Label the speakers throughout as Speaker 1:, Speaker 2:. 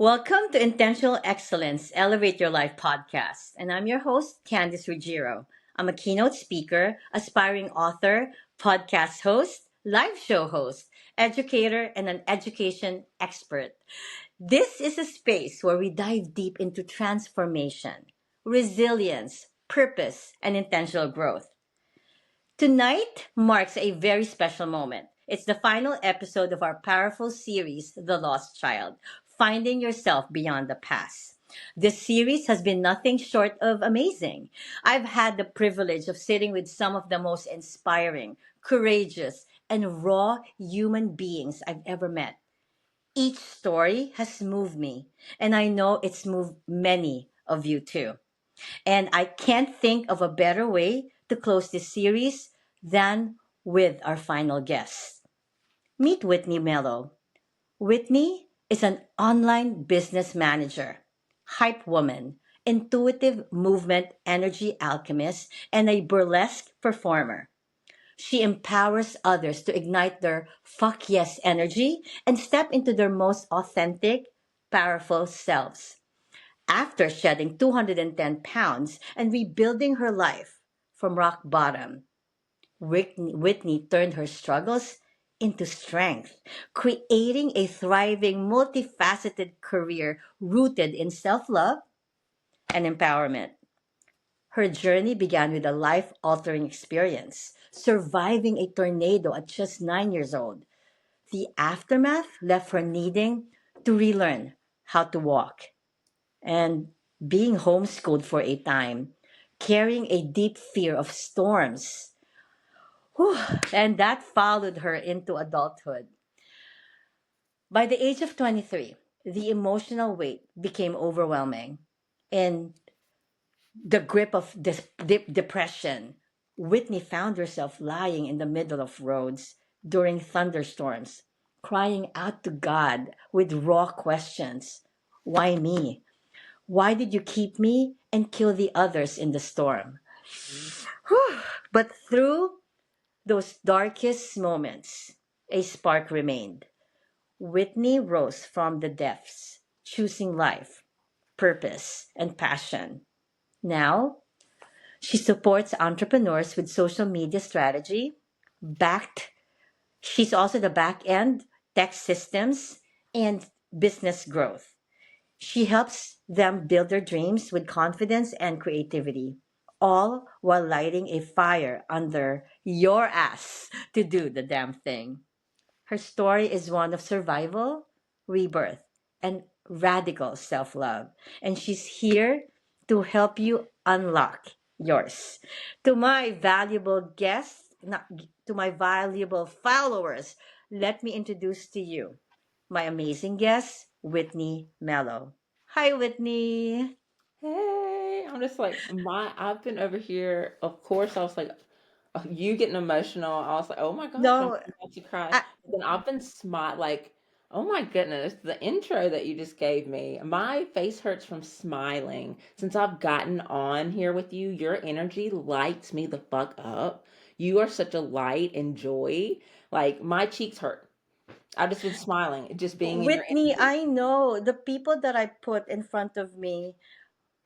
Speaker 1: Welcome to Intentional Excellence Elevate Your Life podcast. And I'm your host, Candice Ruggiero. I'm a keynote speaker, aspiring author, podcast host, live show host, educator, and an education expert. This is a space where we dive deep into transformation, resilience, purpose, and intentional growth. Tonight marks a very special moment. It's the final episode of our powerful series, The Lost Child, Finding Yourself Beyond the Past. This series has been nothing short of amazing. I've had the privilege of sitting with some of the most inspiring, courageous, and raw human beings I've ever met. Each story has moved me, and I know it's moved many of you too. And I can't think of a better way to close this series than with our final guest. Meet Whitney Mello. Whitney is an online business manager, hype woman, intuitive movement energy alchemist, and a burlesque performer. She empowers others to ignite their fuck yes energy and step into their most authentic, powerful selves. After shedding 210 pounds and rebuilding her life from rock bottom, Whitney turned her struggles into strength, creating a thriving, multifaceted career rooted in self love and empowerment. Her journey began with a life altering experience, surviving a tornado at just 9 years old. The aftermath left her needing to relearn how to walk and being homeschooled for a time, carrying a deep fear of storms. Whew, and that followed her into adulthood. By the age of 23, the emotional weight became overwhelming. In the grip of depression, Whitney found herself lying in the middle of roads during thunderstorms, crying out to God with raw questions. Why me? Why did you keep me and kill the others in the storm? Whew. But through those darkest moments, a spark remained. Whitney rose from the depths, choosing life, purpose, and passion. Now, she supports entrepreneurs with social media strategy, backed. She's also the back end, tech systems, and business growth. She helps them build their dreams with confidence and creativity, all while lighting a fire under your ass to do the damn thing. Her story is one of survival, rebirth, and radical self love. And she's here to help you unlock yours. To my valuable guests, not, to my valuable followers, let me introduce to you my amazing guest, Whitney Mello. Hi, Whitney.
Speaker 2: Hey, I'm just like I've been over here. Of course, I was like, you getting emotional. I was like, oh my gosh, I'm
Speaker 1: No,
Speaker 2: about to cry.
Speaker 1: I,
Speaker 2: But then I've been like, oh my goodness, the intro that you just gave me, my face hurts from smiling. Since I've gotten on here with you, your energy lights me the fuck up. You are such a light and joy. Like my cheeks hurt. I've just been smiling, just being in your
Speaker 1: Whitney,
Speaker 2: energy.
Speaker 1: I know the people that I put in front of me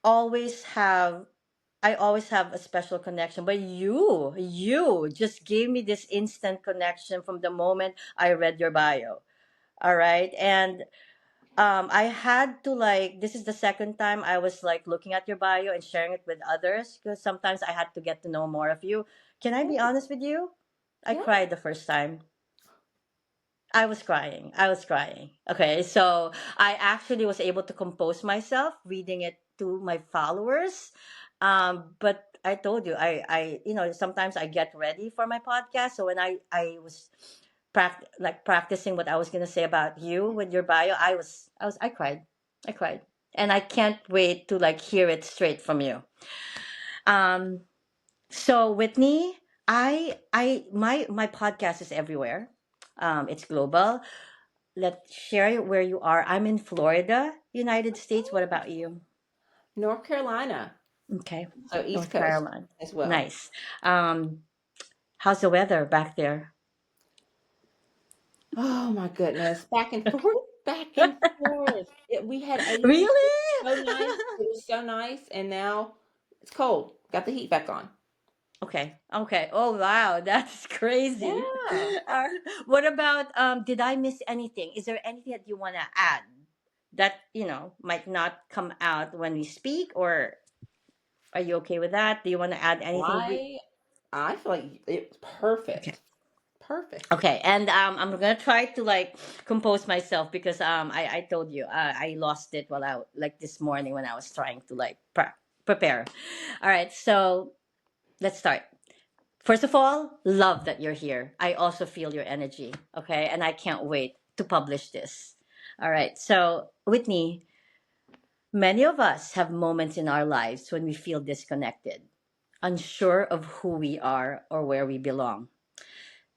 Speaker 1: always have I always have a special connection. But you just gave me this instant connection from the moment I read your bio. All right. And I had to like this is the second time I was like looking at your bio and sharing it with others because sometimes I had to get to know more of you. Can I
Speaker 2: Yeah,
Speaker 1: be honest with you? I
Speaker 2: yeah.
Speaker 1: cried the first time. I was crying. I was crying. Okay, so I actually was able to compose myself reading it to my followers. But I told you, sometimes I get ready for my podcast. So when I was practicing what I was gonna say about you with your bio, I cried. I cried, and I can't wait to like hear it straight from you. Um, so Whitney, my podcast is everywhere. It's global. Let's share where you are. I'm in Florida, United States. What about you?
Speaker 2: North Carolina.
Speaker 1: Okay,
Speaker 2: So East
Speaker 1: North
Speaker 2: Coast
Speaker 1: Carolina.
Speaker 2: as well.
Speaker 1: Nice. Um, how's the weather back there?
Speaker 2: Oh my goodness. Back and
Speaker 1: Okay.
Speaker 2: forth. back and forth. We had 80. It was
Speaker 1: Really?
Speaker 2: so nice. It was so nice. And now it's cold. Got the heat back on.
Speaker 1: Okay. Okay. Oh wow, that's crazy.
Speaker 2: Yeah.
Speaker 1: What about did I miss anything? Is there anything that you want to add that, might not come out when we speak, or are you okay with that? Do you want to add anything?
Speaker 2: I I feel like it's
Speaker 1: Okay.
Speaker 2: perfect. Perfect.
Speaker 1: Okay, and I'm gonna try to like compose myself because I told you I lost it while I like this morning when I was trying to like prepare. All right, so let's start. First of all, love that you're here. I also feel your energy. Okay, and I can't wait to publish this. All right, so Whitney, many of us have moments in our lives when we feel disconnected, unsure of who we are or where we belong.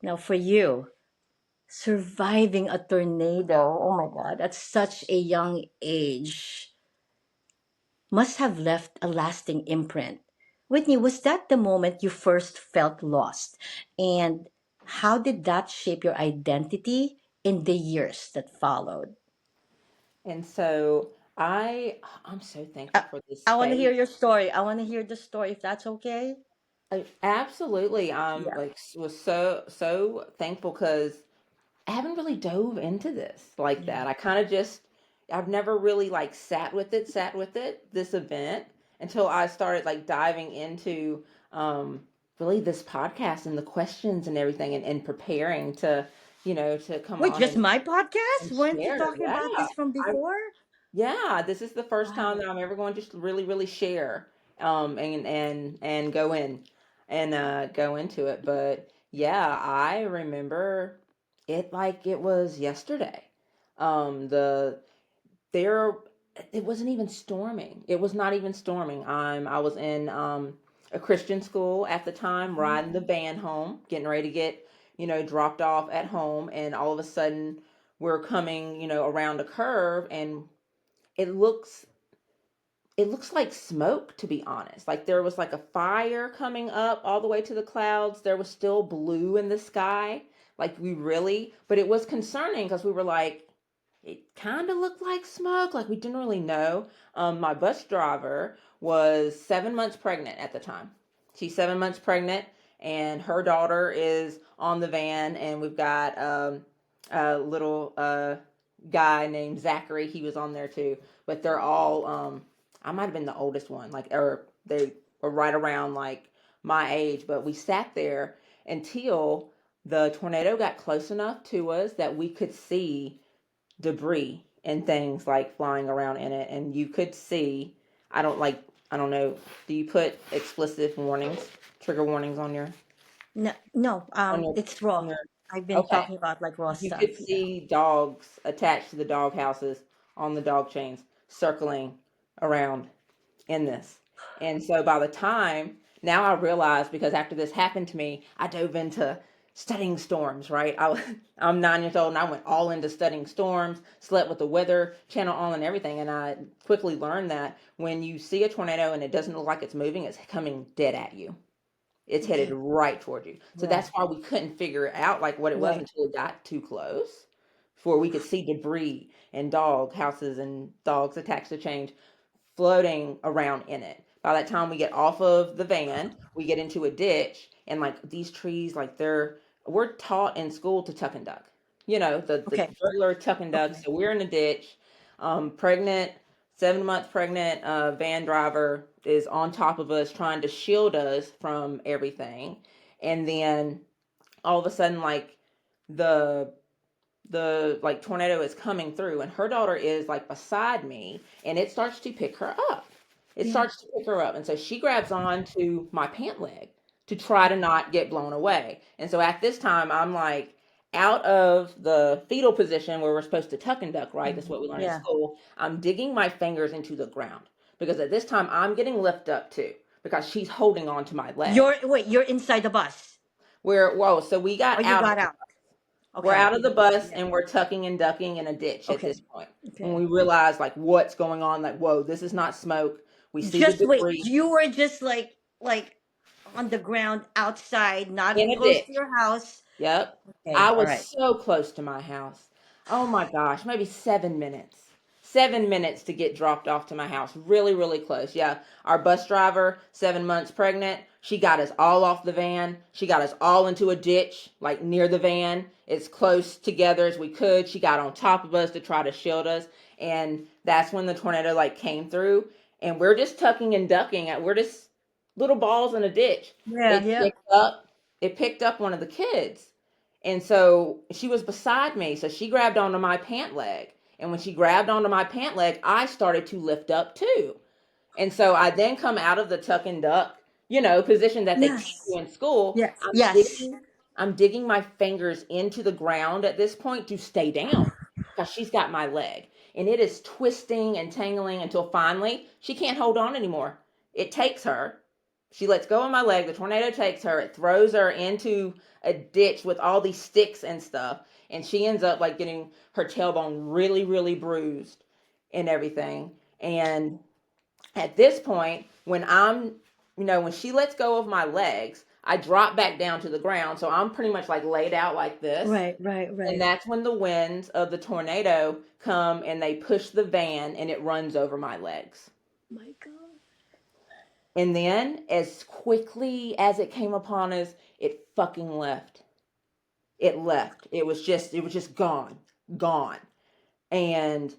Speaker 1: Now, for you, surviving a tornado, oh my God, at such a young age, must have left a lasting imprint. Whitney, was that the moment you first felt lost? And how did that shape your identity in the years that followed?
Speaker 2: And so I'm so thankful
Speaker 1: I,
Speaker 2: for this
Speaker 1: I want to hear
Speaker 2: space.
Speaker 1: your story. I want to hear the story if that's okay.
Speaker 2: Absolutely. I'm
Speaker 1: Yeah.
Speaker 2: like was so thankful because I haven't really dove into this like
Speaker 1: Yeah.
Speaker 2: that. I kind of just I've never really like sat with it, this event until I started like diving into um really this podcast and the questions and everything and preparing to, to come
Speaker 1: Wait,
Speaker 2: on
Speaker 1: just
Speaker 2: and,
Speaker 1: my podcast?
Speaker 2: and
Speaker 1: Weren't you
Speaker 2: share.
Speaker 1: talking
Speaker 2: Yeah.
Speaker 1: about this from
Speaker 2: I
Speaker 1: before?
Speaker 2: yeah, this is the first time
Speaker 1: Wow.
Speaker 2: that I'm ever going to just really, really share and go into it. But yeah, I remember it like it was yesterday. The there it wasn't even storming. It was not even storming. I was in a Christian school at the time, riding the van home, getting ready to get, dropped off at home, and all of a sudden we're coming, around a curve and it looks it looks like smoke, to be honest. Like there was like a fire coming up all the way to the clouds. There was still blue in the sky. Like we really, but it was concerning because we were like, it kind of looked like smoke. Like we didn't really know. My bus driver was 7 months pregnant at the time. She's 7 months pregnant, and her daughter is on the van, and we've got a little guy named Zachary. He was on there too, but they're all I might have been the oldest one, like, or they were right around like my age, but we sat there until the tornado got close enough to us that we could see debris and things like flying around in it. And you could see, I don't like, I don't know, do you put explicit warnings, trigger warnings
Speaker 1: No, no,
Speaker 2: on your,
Speaker 1: it's raw.
Speaker 2: on your,
Speaker 1: I've been
Speaker 2: okay.
Speaker 1: talking about like raw
Speaker 2: You
Speaker 1: stuff.
Speaker 2: could
Speaker 1: Yeah.
Speaker 2: see dogs attached to the dog houses on the dog chains circling around in this. And so by the time now I realize because after this happened to me, I dove into studying storms, right? I'm 9 years old and I went all into studying storms, slept with the weather channel on and everything. And I quickly learned that when you see a tornado and it doesn't look like it's moving, it's coming dead at you. It's headed
Speaker 1: Okay.
Speaker 2: right toward you. So
Speaker 1: Yeah.
Speaker 2: that's why we couldn't figure out like what it was
Speaker 1: Right.
Speaker 2: until it got too close, before we could see debris and dog houses and dogs attached to chains floating around in it. By that time we get off of the van, we get into a ditch, and like these trees, like we're taught in school to tuck and duck. The
Speaker 1: Okay.
Speaker 2: regular tuck and duck.
Speaker 1: Okay.
Speaker 2: So we're in a ditch, pregnant, 7 months pregnant, van driver is on top of us trying to shield us from everything. And then all of a sudden, like the the like tornado is coming through and her daughter is like beside me and it starts to pick her up. It
Speaker 1: Yeah.
Speaker 2: starts to pick her up. And so she grabs on to my pant leg to try to not get blown away. And so at this time, I'm like out of the fetal position where we're supposed to tuck and duck, right? That's
Speaker 1: Mhm.
Speaker 2: what we learn in
Speaker 1: Yeah.
Speaker 2: school. I'm digging my fingers into the ground because at this time I'm getting lifted up too because she's holding on to my leg.
Speaker 1: You're inside the bus.
Speaker 2: Whoa, so we
Speaker 1: Or
Speaker 2: got
Speaker 1: you
Speaker 2: out of
Speaker 1: got out.
Speaker 2: we're
Speaker 1: Okay.
Speaker 2: out of the bus
Speaker 1: Yeah.
Speaker 2: and we're tucking and ducking in a ditch at
Speaker 1: Okay.
Speaker 2: this point. When
Speaker 1: Okay.
Speaker 2: we realize like what's going on, like, whoa, this is not smoke. We see the
Speaker 1: Just wait.
Speaker 2: debris
Speaker 1: You were just like on the ground outside,
Speaker 2: in
Speaker 1: not
Speaker 2: a
Speaker 1: close to
Speaker 2: ditch.
Speaker 1: your house.
Speaker 2: Yep.
Speaker 1: Okay.
Speaker 2: I
Speaker 1: All
Speaker 2: was
Speaker 1: right.
Speaker 2: so close to my house. oh my gosh, maybe 7 minutes. 7 minutes to get dropped off to my house. Really, really close. Yeah. Our bus driver, 7 months pregnant, she got us all off the van. She got us all into a ditch, like near the van, as close together as we could. She got on top of us to try to shield us. And that's when the tornado like came through. And we're just tucking and ducking. We're just little balls in a ditch.
Speaker 1: Yeah,
Speaker 2: It
Speaker 1: yeah.
Speaker 2: picked up, it picked up one of the kids, and so she was beside me. So she grabbed onto my pant leg. And when she grabbed onto my pant leg, I started to lift up too. And so I then come out of the tuck and duck, position that they teach you
Speaker 1: Yes.
Speaker 2: in school.
Speaker 1: Yes.
Speaker 2: I'm
Speaker 1: Yes.
Speaker 2: digging, I'm digging my fingers into the ground at this point to stay down because she's got my leg. And it is twisting and tangling until finally she can't hold on anymore. It takes her. She lets go of my leg. The tornado takes her. It throws her into a ditch with all these sticks and stuff. And she ends up like getting her tailbone really, really bruised and everything. And at this point, when she lets go of my legs, I drop back down to the ground. So I'm pretty much like laid out like this.
Speaker 1: Right, right,
Speaker 2: And
Speaker 1: right.
Speaker 2: that's when the winds of the tornado come and they push the van and it runs over my legs.
Speaker 1: My God.
Speaker 2: And then, as quickly as it came upon us, it fucking left. It left. It was just gone. Gone. And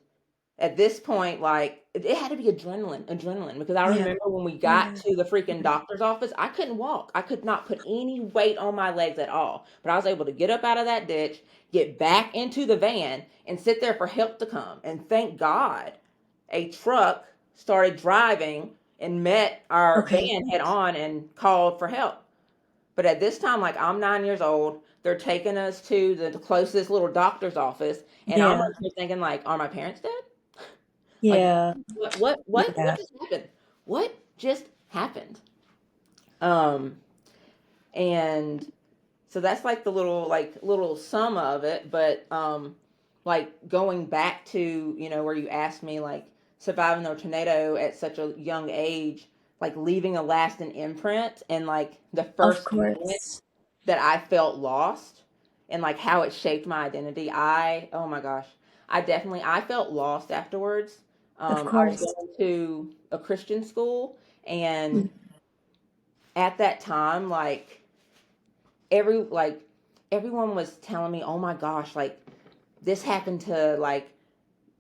Speaker 2: at this point, like it had to be adrenaline, because I
Speaker 1: Yeah,
Speaker 2: remember when we got
Speaker 1: yeah.
Speaker 2: to the freaking doctor's office, I couldn't walk. I could not put any weight on my legs at all. But I was able to get up out of that ditch, get back into the van, and sit there for help to come. And thank God, a truck started driving and met our
Speaker 1: Okay.
Speaker 2: van head on and called for help. But at this time, like I'm 9 years old, they're taking us to the closest little doctor's office, and I'm
Speaker 1: Yeah,
Speaker 2: over here thinking, like, are my parents dead? Like,
Speaker 1: yeah,
Speaker 2: what
Speaker 1: yeah.
Speaker 2: just happened? What just happened? Um, and so that's like the little sum of it. But like going back to where you asked me, like surviving the tornado at such a young age, like leaving a lasting imprint, and like the
Speaker 1: Of
Speaker 2: first moment
Speaker 1: course.
Speaker 2: that I felt lost, and like how it shaped my identity. Oh my gosh, I felt lost afterwards.
Speaker 1: Of
Speaker 2: I was
Speaker 1: course.
Speaker 2: going to a Christian school,
Speaker 1: Mm.
Speaker 2: and at that time, everyone was telling me, "Oh my gosh, like this happened to like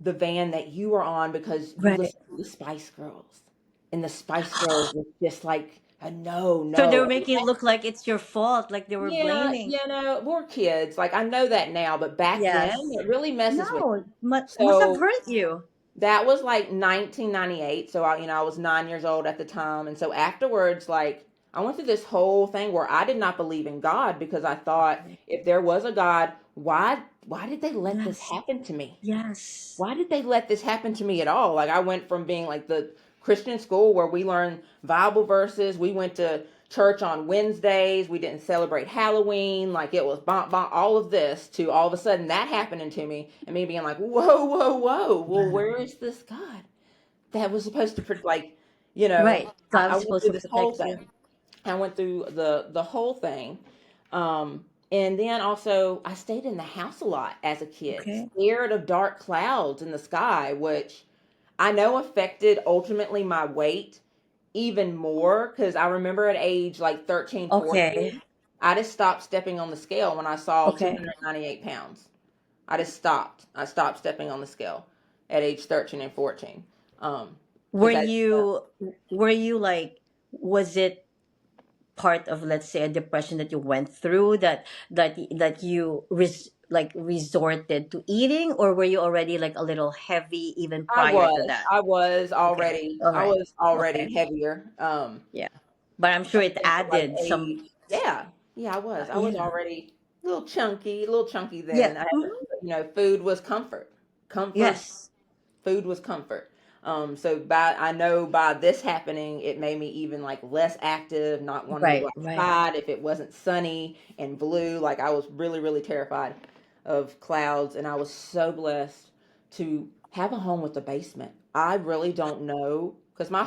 Speaker 2: the van that you were on because you
Speaker 1: Right.
Speaker 2: listened to the Spice Girls." And the Spice Girls was just like, no,
Speaker 1: So they
Speaker 2: no.
Speaker 1: were making it look like it's your fault, like they were
Speaker 2: Yeah,
Speaker 1: blaming.
Speaker 2: we're kids. Like I know that now, but back then
Speaker 1: Yes.
Speaker 2: it really messes with
Speaker 1: No,
Speaker 2: you.
Speaker 1: must have
Speaker 2: So
Speaker 1: hurt you.
Speaker 2: that was like 1998. So I was 9 years old at the time, and so afterwards, like I went through this whole thing where I did not believe in God because I thought,
Speaker 1: Right.
Speaker 2: if there was a God, why did they let this
Speaker 1: Yes.
Speaker 2: happen to me?
Speaker 1: Yes.
Speaker 2: Why did they let this happen to me at all? Like I went from being like the Christian school where we learned Bible verses, we went to church on Wednesdays, we didn't celebrate Halloween, like it was all of this, to all of a sudden that happening to me and me being like, whoa, whoa, whoa. Well,
Speaker 1: Wow.
Speaker 2: where is this God that was supposed to like, you know,
Speaker 1: Right.
Speaker 2: I
Speaker 1: God is
Speaker 2: went
Speaker 1: supposed
Speaker 2: through
Speaker 1: to
Speaker 2: this whole
Speaker 1: protect you.
Speaker 2: thing. I went through the whole thing. And then also, I stayed in the house a lot as a kid,
Speaker 1: Okay.
Speaker 2: scared of dark clouds in the sky, which I know affected ultimately my weight even more, because I remember at age like 13, 14,
Speaker 1: Okay.
Speaker 2: I just stopped stepping on the scale when I saw
Speaker 1: Okay.
Speaker 2: 298 pounds. I just stopped. I stopped stepping on the scale at age 13 and 14.
Speaker 1: Were
Speaker 2: Because
Speaker 1: you were you like, was it part of, let's say, a depression that you went through, that you resorted to eating, or were you already like a little heavy even
Speaker 2: I
Speaker 1: prior to
Speaker 2: was,
Speaker 1: that?
Speaker 2: I was
Speaker 1: Okay.
Speaker 2: already,
Speaker 1: All
Speaker 2: I
Speaker 1: right.
Speaker 2: was already
Speaker 1: Okay.
Speaker 2: heavier.
Speaker 1: Yeah. But I'm sure it
Speaker 2: Something from like
Speaker 1: added some.
Speaker 2: age, yeah, yeah, I was
Speaker 1: Yeah.
Speaker 2: already a little chunky
Speaker 1: Yeah.
Speaker 2: then. I had,
Speaker 1: Mhm.
Speaker 2: food was comfort,
Speaker 1: Yes.
Speaker 2: food was comfort. So I know by this happening, it made me even like less active, not wanting to go
Speaker 1: Right. Right.
Speaker 2: outside if it wasn't sunny and blue. Like I was really, really terrified of clouds, and I was so blessed to have a home with a basement. I really don't know, because
Speaker 1: Yes.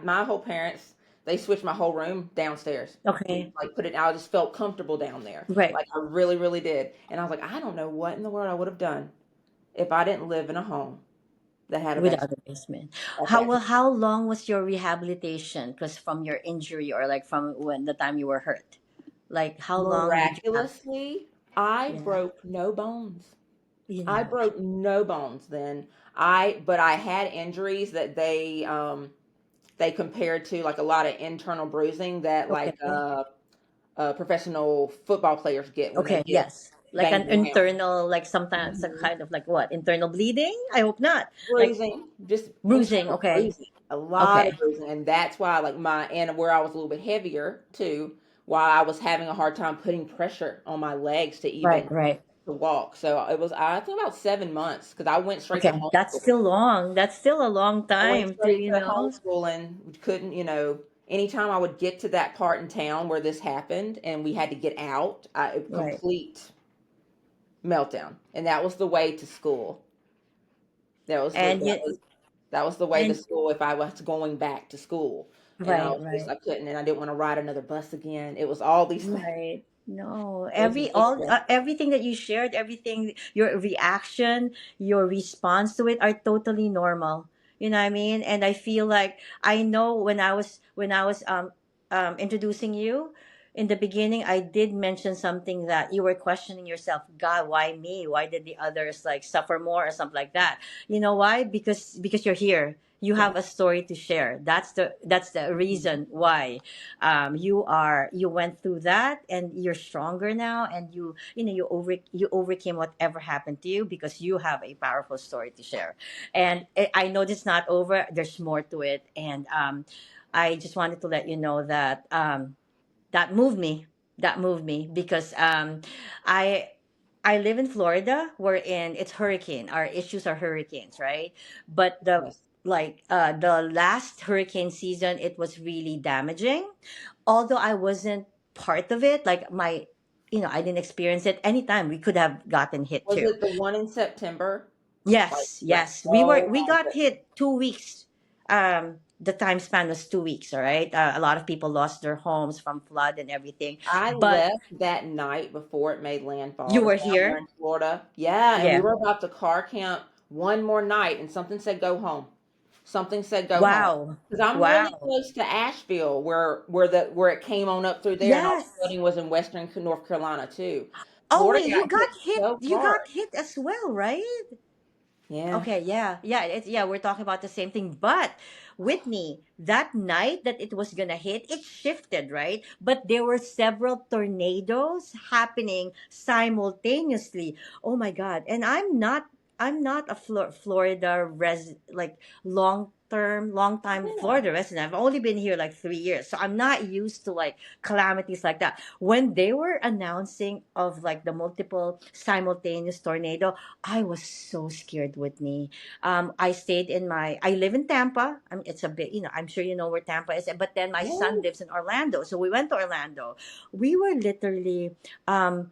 Speaker 2: my whole parents, They switched my whole room downstairs.
Speaker 1: Okay.
Speaker 2: Like put it, I just felt comfortable down there.
Speaker 1: Right.
Speaker 2: Like I really, really did. And I was like, I don't know what in the world I would have done if I didn't live in a home that had a
Speaker 1: Without
Speaker 2: basement
Speaker 1: a basement.
Speaker 2: at that time.
Speaker 1: How long was your rehabilitation? Because from your injury or like from when the time you were hurt, like how long did you have?
Speaker 2: Miraculously, I
Speaker 1: Yeah.
Speaker 2: broke no bones.
Speaker 1: You
Speaker 2: I
Speaker 1: know.
Speaker 2: broke no bones then. But I had injuries that they compared to like a lot of internal bruising that
Speaker 1: Okay.
Speaker 2: professional football players get when they
Speaker 1: Okay.
Speaker 2: get
Speaker 1: Yes. Like
Speaker 2: banged
Speaker 1: an
Speaker 2: around.
Speaker 1: internal, like sometimes a
Speaker 2: Mhm.
Speaker 1: kind of like what? Internal bleeding? I hope not. Like
Speaker 2: Bruising, just
Speaker 1: bruising.
Speaker 2: internal
Speaker 1: Okay.
Speaker 2: bruising, a lot of
Speaker 1: Okay.
Speaker 2: bruising, and that's why like my and where I was a little bit heavier too, why I was having a hard time putting pressure on my legs to even
Speaker 1: Right. Right.
Speaker 2: to walk. So it was I think about 7 months because I went straight to
Speaker 1: Okay. That's
Speaker 2: homeschool.
Speaker 1: still long. That's still a long
Speaker 2: I went
Speaker 1: time to,
Speaker 2: straight to homeschool and couldn't, anytime I would get to that part in town where this happened and we had to get out,
Speaker 1: Right.
Speaker 2: complete meltdown. And that was the way to school. That was the
Speaker 1: And
Speaker 2: that
Speaker 1: you
Speaker 2: was that was the way to
Speaker 1: and
Speaker 2: school if I was going back to school. And
Speaker 1: right. Right.
Speaker 2: I couldn't, and I didn't want to ride another bus again. It was all these things.
Speaker 1: Right. No,
Speaker 2: It was ridiculous.
Speaker 1: everything that you shared, everything, your reaction, your response to it are totally normal. You know what I mean? And I feel like I know when I was introducing you in the beginning, I did mention something that you were questioning yourself, God, why me? Why did the others like suffer more or something like that? You know why? Because you're here. You
Speaker 2: Yeah.
Speaker 1: have a story to share. That's the
Speaker 2: Mhm.
Speaker 1: reason why you went through that and you're stronger now, and you overcame whatever happened to you because you have a powerful story to share. And I know it's not over, there's more to it. And I just wanted to let you know that that moved me. That moved me because I I live in Florida, wherein it's hurricane. Our issues are hurricanes, right? But
Speaker 2: Yes.
Speaker 1: the last hurricane season, it was really damaging. Although I wasn't part of it, like I didn't experience it. Anytime we could have gotten hit
Speaker 2: Was
Speaker 1: too.
Speaker 2: it the one in September? Like,
Speaker 1: Yes,
Speaker 2: yeah.
Speaker 1: yes.
Speaker 2: Oh
Speaker 1: We
Speaker 2: my
Speaker 1: got
Speaker 2: goodness.
Speaker 1: hit 2 weeks. The time span was 2 weeks, all right? A lot of people lost their homes from flood and everything.
Speaker 2: I
Speaker 1: But
Speaker 2: left that night before it made landfall. I
Speaker 1: you
Speaker 2: was
Speaker 1: were
Speaker 2: down there
Speaker 1: here?
Speaker 2: in Florida. Yeah, and we
Speaker 1: Yeah.
Speaker 2: were about to car camp one more night, and something said go home. Something said go home.
Speaker 1: Wow.
Speaker 2: Because I'm really
Speaker 1: Wow.
Speaker 2: close to Asheville, where it came on up through there, and all the
Speaker 1: Yes.
Speaker 2: flooding was in western North Carolina too.
Speaker 1: Oh
Speaker 2: Florida
Speaker 1: wait,
Speaker 2: got hit so
Speaker 1: you
Speaker 2: hard.
Speaker 1: got hit as well, right?
Speaker 2: Yeah.
Speaker 1: Okay, yeah, yeah, we're talking about the same thing. But Whitney, that night that it was gonna hit, it shifted, right? But there were several tornadoes happening simultaneously. Oh my God! And I'm not a Florida like long time
Speaker 2: Yeah.
Speaker 1: Florida resident. I've only been here like 3 years, so I'm not used to like calamities like that. When they were announcing of like the multiple simultaneous tornado, I was so scared, Whitney. I live in Tampa. It's a bit, I'm sure you know where Tampa is, but then my son
Speaker 2: Yeah.
Speaker 1: lives in Orlando. So we went to Orlando. We were literally um,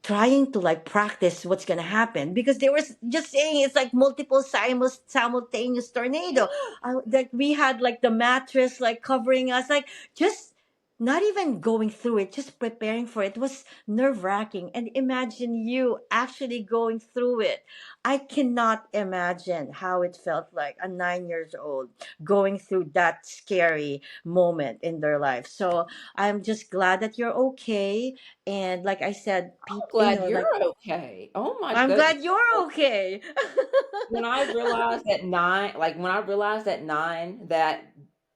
Speaker 1: trying to like practice what's going to happen because they were just saying it's like multiple simultaneous tornado. Like we had like the mattress like covering us, like just not even going through it, just preparing for it. It was nerve wracking. And imagine you actually going through it. I cannot imagine how it felt like a 9 years old going through that scary moment in their life. So I'm just glad that you're okay. And like I said,
Speaker 2: I'm
Speaker 1: people,
Speaker 2: glad
Speaker 1: like
Speaker 2: you're okay. Oh my
Speaker 1: I'm
Speaker 2: goodness.
Speaker 1: glad you're okay.
Speaker 2: When I realized at 9 that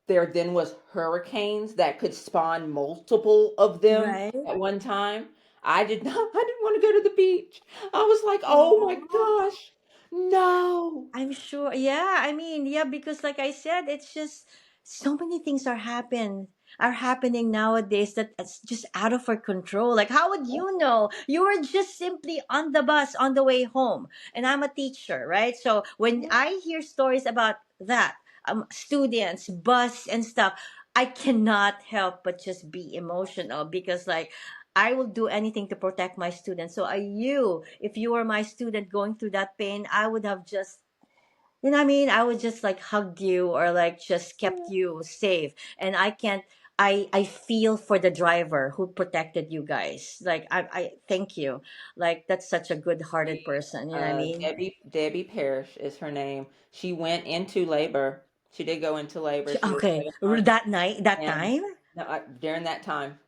Speaker 2: there then was hurricanes that could spawn multiple of them
Speaker 1: Right?
Speaker 2: at one time, I didn't want to go to the beach. I was like, "Oh my
Speaker 1: Oh,
Speaker 2: gosh. No."
Speaker 1: I'm sure. Yeah, I mean, yeah, because like I said, it's just so many things are happening nowadays that it's just out of our control. Like, how would you know? You were just simply on the bus on the way home, and I'm a teacher, right? So when I hear stories about that, students, bus, and stuff, I cannot help but just be emotional because like. I will do anything to protect my students. So, if you were my student going through that pain, I would have just You know what I mean? I would just like hug you or like just kept you safe. And I can't I feel for the driver who protected you guys. Like I thank you. Like that's such a good-hearted person, you know what I mean?
Speaker 2: Debbie Parrish is her name. She went into labor. She did go into labor. She was
Speaker 1: Okay.
Speaker 2: 7 months,
Speaker 1: That night, that
Speaker 2: and
Speaker 1: time?
Speaker 2: no, during that time,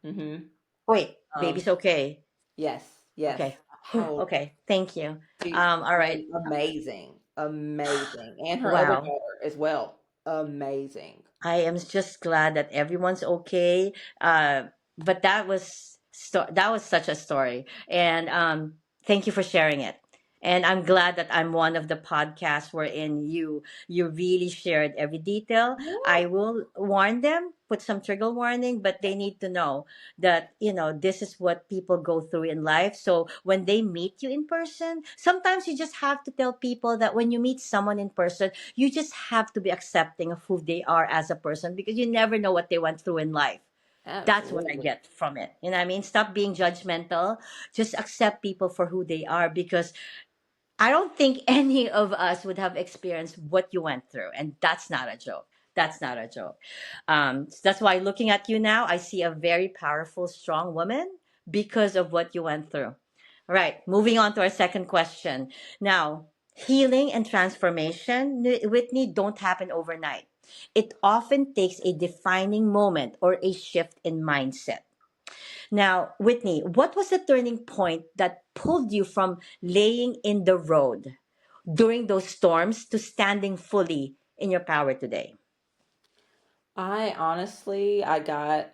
Speaker 1: Wait, baby's
Speaker 2: um,
Speaker 1: okay.
Speaker 2: yes, yes.
Speaker 1: Okay. Whew,
Speaker 2: How
Speaker 1: okay. Thank you.
Speaker 2: she's
Speaker 1: All right.
Speaker 2: been amazing, amazing, and her other
Speaker 1: Wow.
Speaker 2: daughter as well, amazing.
Speaker 1: I am just glad that everyone's okay. But that was such a story, and thank you for sharing it. And I'm glad that I'm one of the podcasts wherein you really shared every detail. I will warn them, put some trigger warning, but they need to know that this is what people go through in life. So when they meet you in person, sometimes you just have to tell people that when you meet someone in person, you just have to be accepting of who they are as a person because you never know what they went through in life. That's what I
Speaker 2: Absolutely.
Speaker 1: get from it. You know what I mean? Stop being judgmental. Just accept people for who they are because I don't think any of us would have experienced what you went through. And that's not a joke. That's not a joke. That's why looking at you now, I see a very powerful, strong woman because of what you went through. All right, moving on to our second question. Now, healing and transformation, Whitney, don't happen overnight. It often takes a defining moment or a shift in mindset. Now, Whitney, what was the turning point that pulled you from laying in the road during those storms to standing fully in your power today?
Speaker 2: I honestly, I got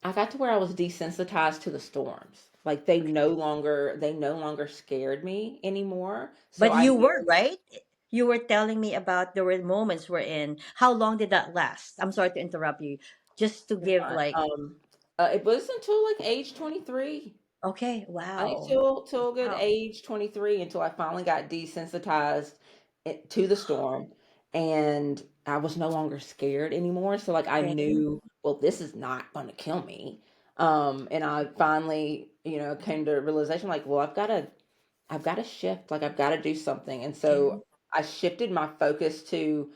Speaker 2: to where I was desensitized to the storms. Like they no longer scared me anymore. So
Speaker 1: But
Speaker 2: I
Speaker 1: you were,
Speaker 2: knew,
Speaker 1: right? You were telling me about there were moments we're in. How long did that last? I'm sorry to interrupt you. Just to give like,
Speaker 2: it was until like age 23.
Speaker 1: okay,
Speaker 2: I think
Speaker 1: wow.
Speaker 2: till a good
Speaker 1: Wow.
Speaker 2: age 23 until I finally got desensitized to the storm, and I was no longer scared anymore. So like I
Speaker 1: Okay.
Speaker 2: knew, well, this is not going to kill me. And I finally, came to realization like, well, I've got to shift, like I've got to do something. And
Speaker 1: Okay.
Speaker 2: so I shifted my focus to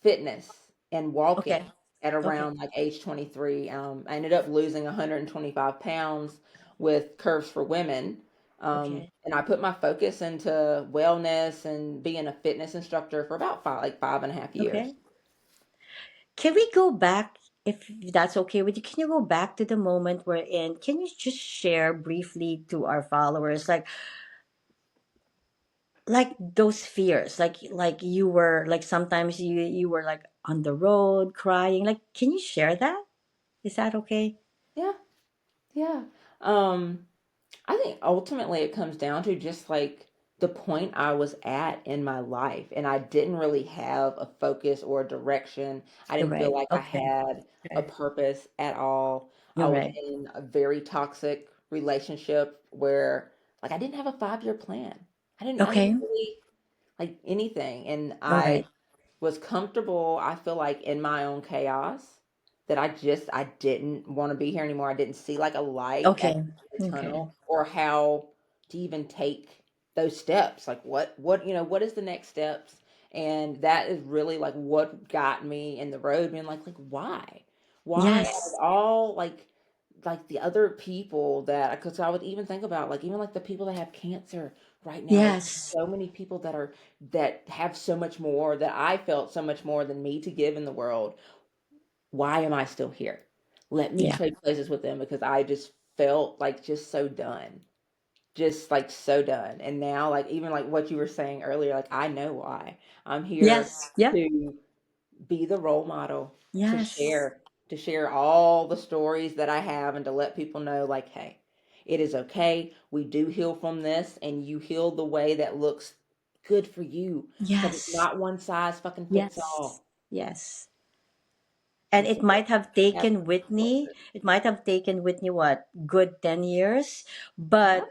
Speaker 2: fitness and walking
Speaker 1: Okay.
Speaker 2: at
Speaker 1: Okay.
Speaker 2: around like age 23. I ended up losing 125 pounds with Curves for Women.
Speaker 1: Okay.
Speaker 2: And I put my focus into wellness and being a fitness instructor for about 5.5 years.
Speaker 1: Okay. Can we go back, if that's okay with you? Can you go back to the moment we're in? Can you just share briefly to our followers, like those fears, like you were like sometimes you were like on the road crying. Like, can you share that? Is that okay?
Speaker 2: Yeah, yeah. Um, I think ultimately it comes down to just like the point I was at in my life, and I didn't really have a focus or a direction. I
Speaker 1: You're
Speaker 2: didn't feel
Speaker 1: right.
Speaker 2: like I
Speaker 1: Okay.
Speaker 2: had a
Speaker 1: Okay.
Speaker 2: purpose at all. I
Speaker 1: You're
Speaker 2: was
Speaker 1: right.
Speaker 2: in a very toxic relationship where like I didn't have a 5-year plan. I didn't
Speaker 1: Okay.
Speaker 2: really like anything, and
Speaker 1: All
Speaker 2: I
Speaker 1: right.
Speaker 2: was comfortable, I feel like, in my own chaos, that I didn't want to be here anymore. I didn't see like a light at
Speaker 1: Okay.
Speaker 2: the end of the
Speaker 1: Okay.
Speaker 2: tunnel or how to even take those steps. Like what is the next steps? And that is really like what got me in the road being like why? Why out of
Speaker 1: Yes.
Speaker 2: all like the other people that because I would even think about like even like the people that have cancer right now, like
Speaker 1: Yes.
Speaker 2: so many people that have so much more that I felt so much more than me to give in the world. Why am I still here? Let me
Speaker 1: Yeah.
Speaker 2: trade places with them because I just felt like just so done. Just like so done. And now like even like what you were saying earlier, like I know why. I'm here
Speaker 1: Yes. Yeah.
Speaker 2: to be the role model, to
Speaker 1: Yes.
Speaker 2: share all the stories that I have and to let people know like, hey, it is okay. We do heal from this and you heal the way that looks good for you because it's
Speaker 1: Yes.
Speaker 2: not one size fucking fits
Speaker 1: Yes.
Speaker 2: all.
Speaker 1: Yes. And
Speaker 2: And
Speaker 1: it
Speaker 2: so
Speaker 1: might have
Speaker 2: that's
Speaker 1: taken Whitney, it might have taken Whitney what, good 10 years,
Speaker 2: yeah,
Speaker 1: but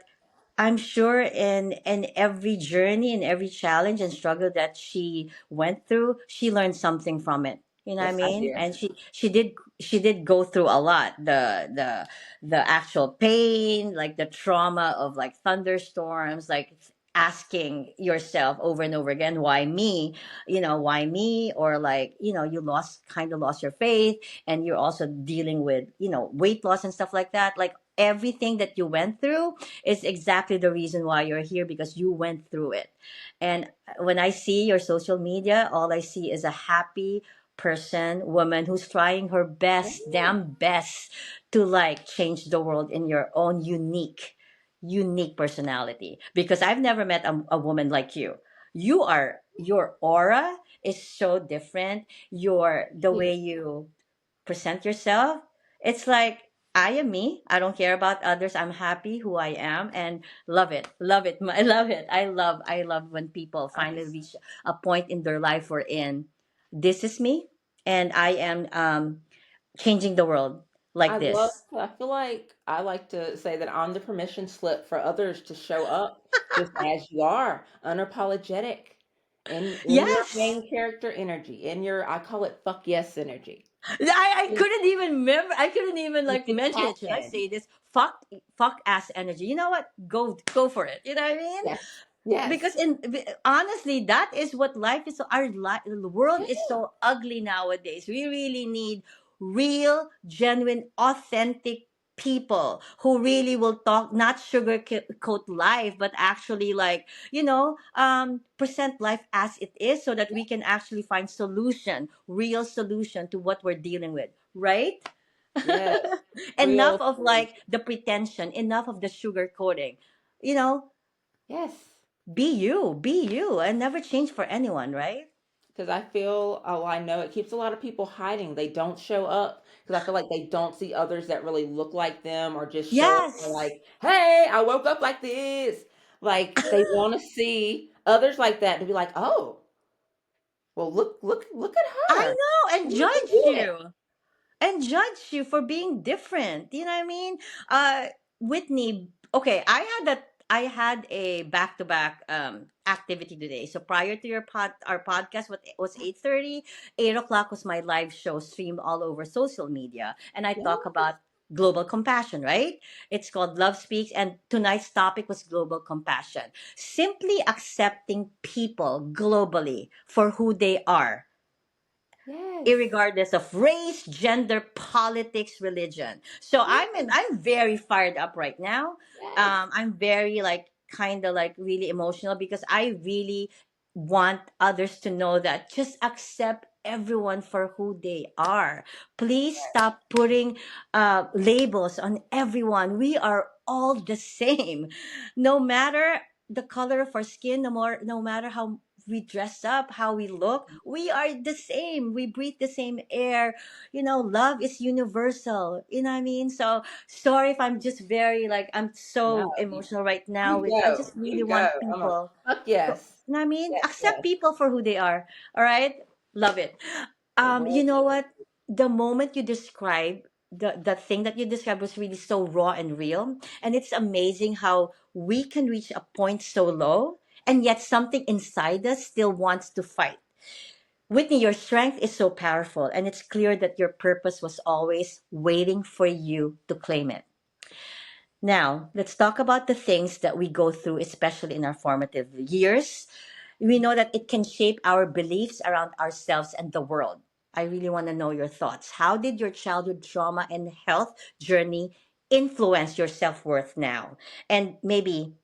Speaker 1: I'm sure in every journey, in every challenge and struggle that she went through, she learned something from it. You know what I
Speaker 2: yes, I
Speaker 1: mean?
Speaker 2: did.
Speaker 1: And she did go through a lot. The actual pain, like the trauma of like thunderstorms, like asking yourself over and over again, why me? Why me? Or like, you lost your faith, and you're also dealing with, weight loss and stuff like that. Like everything that you went through is exactly the reason why you're here, because you went through it. And when I see your social media, all I see is a happy person, woman who's trying her best,
Speaker 2: Yeah.
Speaker 1: damn best, to like change the world in your own unique personality. Because I've never met a woman like you. Your aura is so different. The
Speaker 2: You.
Speaker 1: way you present yourself, it's like, I am me. I don't care about others. I'm happy who I am, and love it. Love it. I love it. I love when people
Speaker 2: I
Speaker 1: finally
Speaker 2: just
Speaker 1: reach a point in their life wherein this is me, and I am changing the world like
Speaker 2: I love,
Speaker 1: this.
Speaker 2: I feel like I like to say that I'm the permission slip for others to show up just as you are, unapologetic, in your
Speaker 1: Yes.
Speaker 2: main character energy, in your, I call it fuck yes energy.
Speaker 1: I couldn't even remember. I couldn't even
Speaker 2: You
Speaker 1: like
Speaker 2: can
Speaker 1: mention
Speaker 2: tap
Speaker 1: it. Should I
Speaker 2: in.
Speaker 1: say this? Fuck ass energy. You know what? Go for it. You know what I mean?
Speaker 2: Yes. Yes.
Speaker 1: Because honestly, that is what life is. The world
Speaker 2: Yeah.
Speaker 1: is so ugly nowadays. We really need real, genuine, authentic people who really will talk, not sugarcoat life, but actually like, present life as it is, so that we can actually find real solution to what we're dealing with, right?
Speaker 2: Yes.
Speaker 1: Enough
Speaker 2: Real
Speaker 1: of
Speaker 2: solution.
Speaker 1: like the pretension, enough of the sugarcoating. you know
Speaker 2: Yes.
Speaker 1: be you and never change for anyone, right?
Speaker 2: Because I feel, oh, I know it keeps a lot of people hiding. They don't show up because I feel like they don't see others that really look like them or just show up for
Speaker 1: Yes.
Speaker 2: like, hey, I woke up like this. Like they want to see others like that to be like, oh, well, look at
Speaker 1: I
Speaker 2: her.
Speaker 1: know, and
Speaker 2: She can
Speaker 1: judge
Speaker 2: do it.
Speaker 1: you for being different. You know what I mean? uh Whitney, okay, I had a back-to-back activity today. So prior to our podcast, what was 8:30, 8 o'clock was my live show streamed all over social media, and I talk
Speaker 2: Yes,
Speaker 1: about global compassion, right? It's called Love Speaks, and tonight's topic was global compassion. Simply accepting people globally for who they are,
Speaker 2: yes,
Speaker 1: irregardless of race, gender, politics, religion. So
Speaker 2: yes,
Speaker 1: I'm very fired up right now.
Speaker 2: yes,
Speaker 1: I'm very like kind of like really emotional, because I really want others to know that just accept everyone for who they are. Please stop putting labels on everyone. We are all the same, no matter the color of our skin, no matter how we dress up, how we look, we are the same. We breathe the same air. Love is universal. You know what I mean? So sorry if I'm just very like, I'm
Speaker 2: no,
Speaker 1: so
Speaker 2: you,
Speaker 1: emotional right now.
Speaker 2: you
Speaker 1: I
Speaker 2: go,
Speaker 1: just really
Speaker 2: you go.
Speaker 1: want
Speaker 2: I'm a
Speaker 1: people.
Speaker 2: fuck
Speaker 1: You
Speaker 2: yes,
Speaker 1: know what I mean?
Speaker 2: yes,
Speaker 1: Accept
Speaker 2: yes.
Speaker 1: people for who they are. All right? Love it.
Speaker 2: The
Speaker 1: You
Speaker 2: world
Speaker 1: know
Speaker 2: needs.
Speaker 1: what? The moment you describe the thing that you described was really so raw and real. And it's amazing how we can reach a point so low, and yet something inside us still wants to fight. Whitney, your strength is so powerful, and it's clear that your purpose was always waiting for you to claim it. Now, let's talk about the things that we go through, especially in our formative years. We know that it can shape our beliefs around ourselves and the world. I really want to know your thoughts. How did your childhood trauma and health journey influence your self worth now? And maybe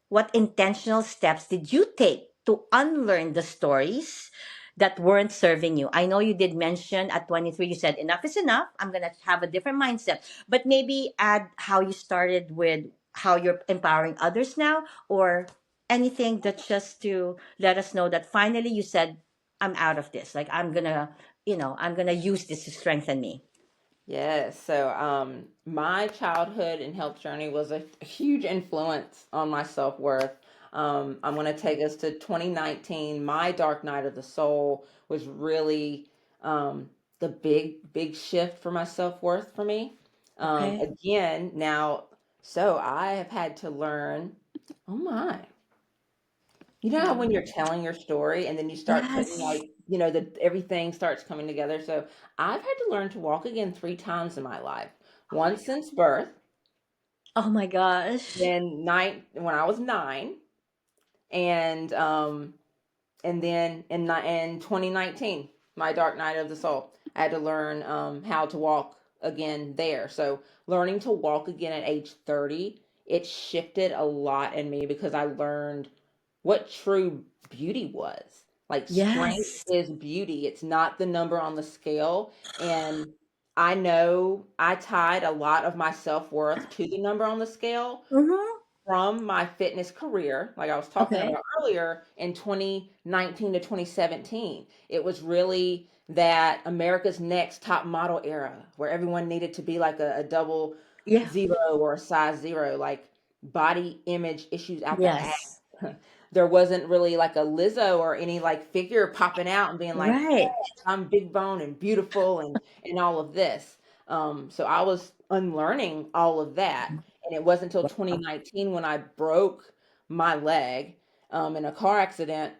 Speaker 1: what intentional steps did you take to unlearn the stories that weren't serving you? I know you did mention at 23, you said, enough is enough. I'm going to have a different mindset. But maybe add how you started with how you're empowering others now, or anything that just to let us know that finally you said, I'm out of this. Like, I'm going to use this to strengthen me.
Speaker 2: Yes. So, my childhood and health journey was a huge influence on my self worth. I'm going to take us to 2019. My dark night of the soul was really the big shift for my self worth for me.
Speaker 1: Okay.
Speaker 2: Again, now, so I have had to learn. Oh my. You know how when you're telling your story and then you start putting
Speaker 1: Yes.
Speaker 2: like, the everything starts coming together. So I've had to learn to walk again 3 times in my life.
Speaker 1: Oh my
Speaker 2: Once since birth,
Speaker 1: God. Oh my gosh.
Speaker 2: then when I was 9, And and then in 2019, my dark night of the soul, I had to learn how to walk again there. So learning to walk again at age 30, it shifted a lot in me because I learned what true beauty was. Like strength
Speaker 1: Yes.
Speaker 2: is beauty. It's not the number on the scale. And I know I tied a lot of my self-worth to the number on the scale
Speaker 1: Mm-hmm.
Speaker 2: from my fitness career, like I was talking
Speaker 1: Okay.
Speaker 2: about earlier, in 2019 to 2017. It was really that America's Next top model era where everyone needed to be like a double
Speaker 1: Yeah.
Speaker 2: zero or a size zero, like body image issues out the ass.
Speaker 1: Yes.
Speaker 2: There wasn't really like a Lizzo or any like figure popping out and being like,
Speaker 1: Right.
Speaker 2: yes, I'm big bone and beautiful and all of this. So I was unlearning all of that. And it wasn't until
Speaker 1: Wow.
Speaker 2: 2019 when I broke my leg in a car accident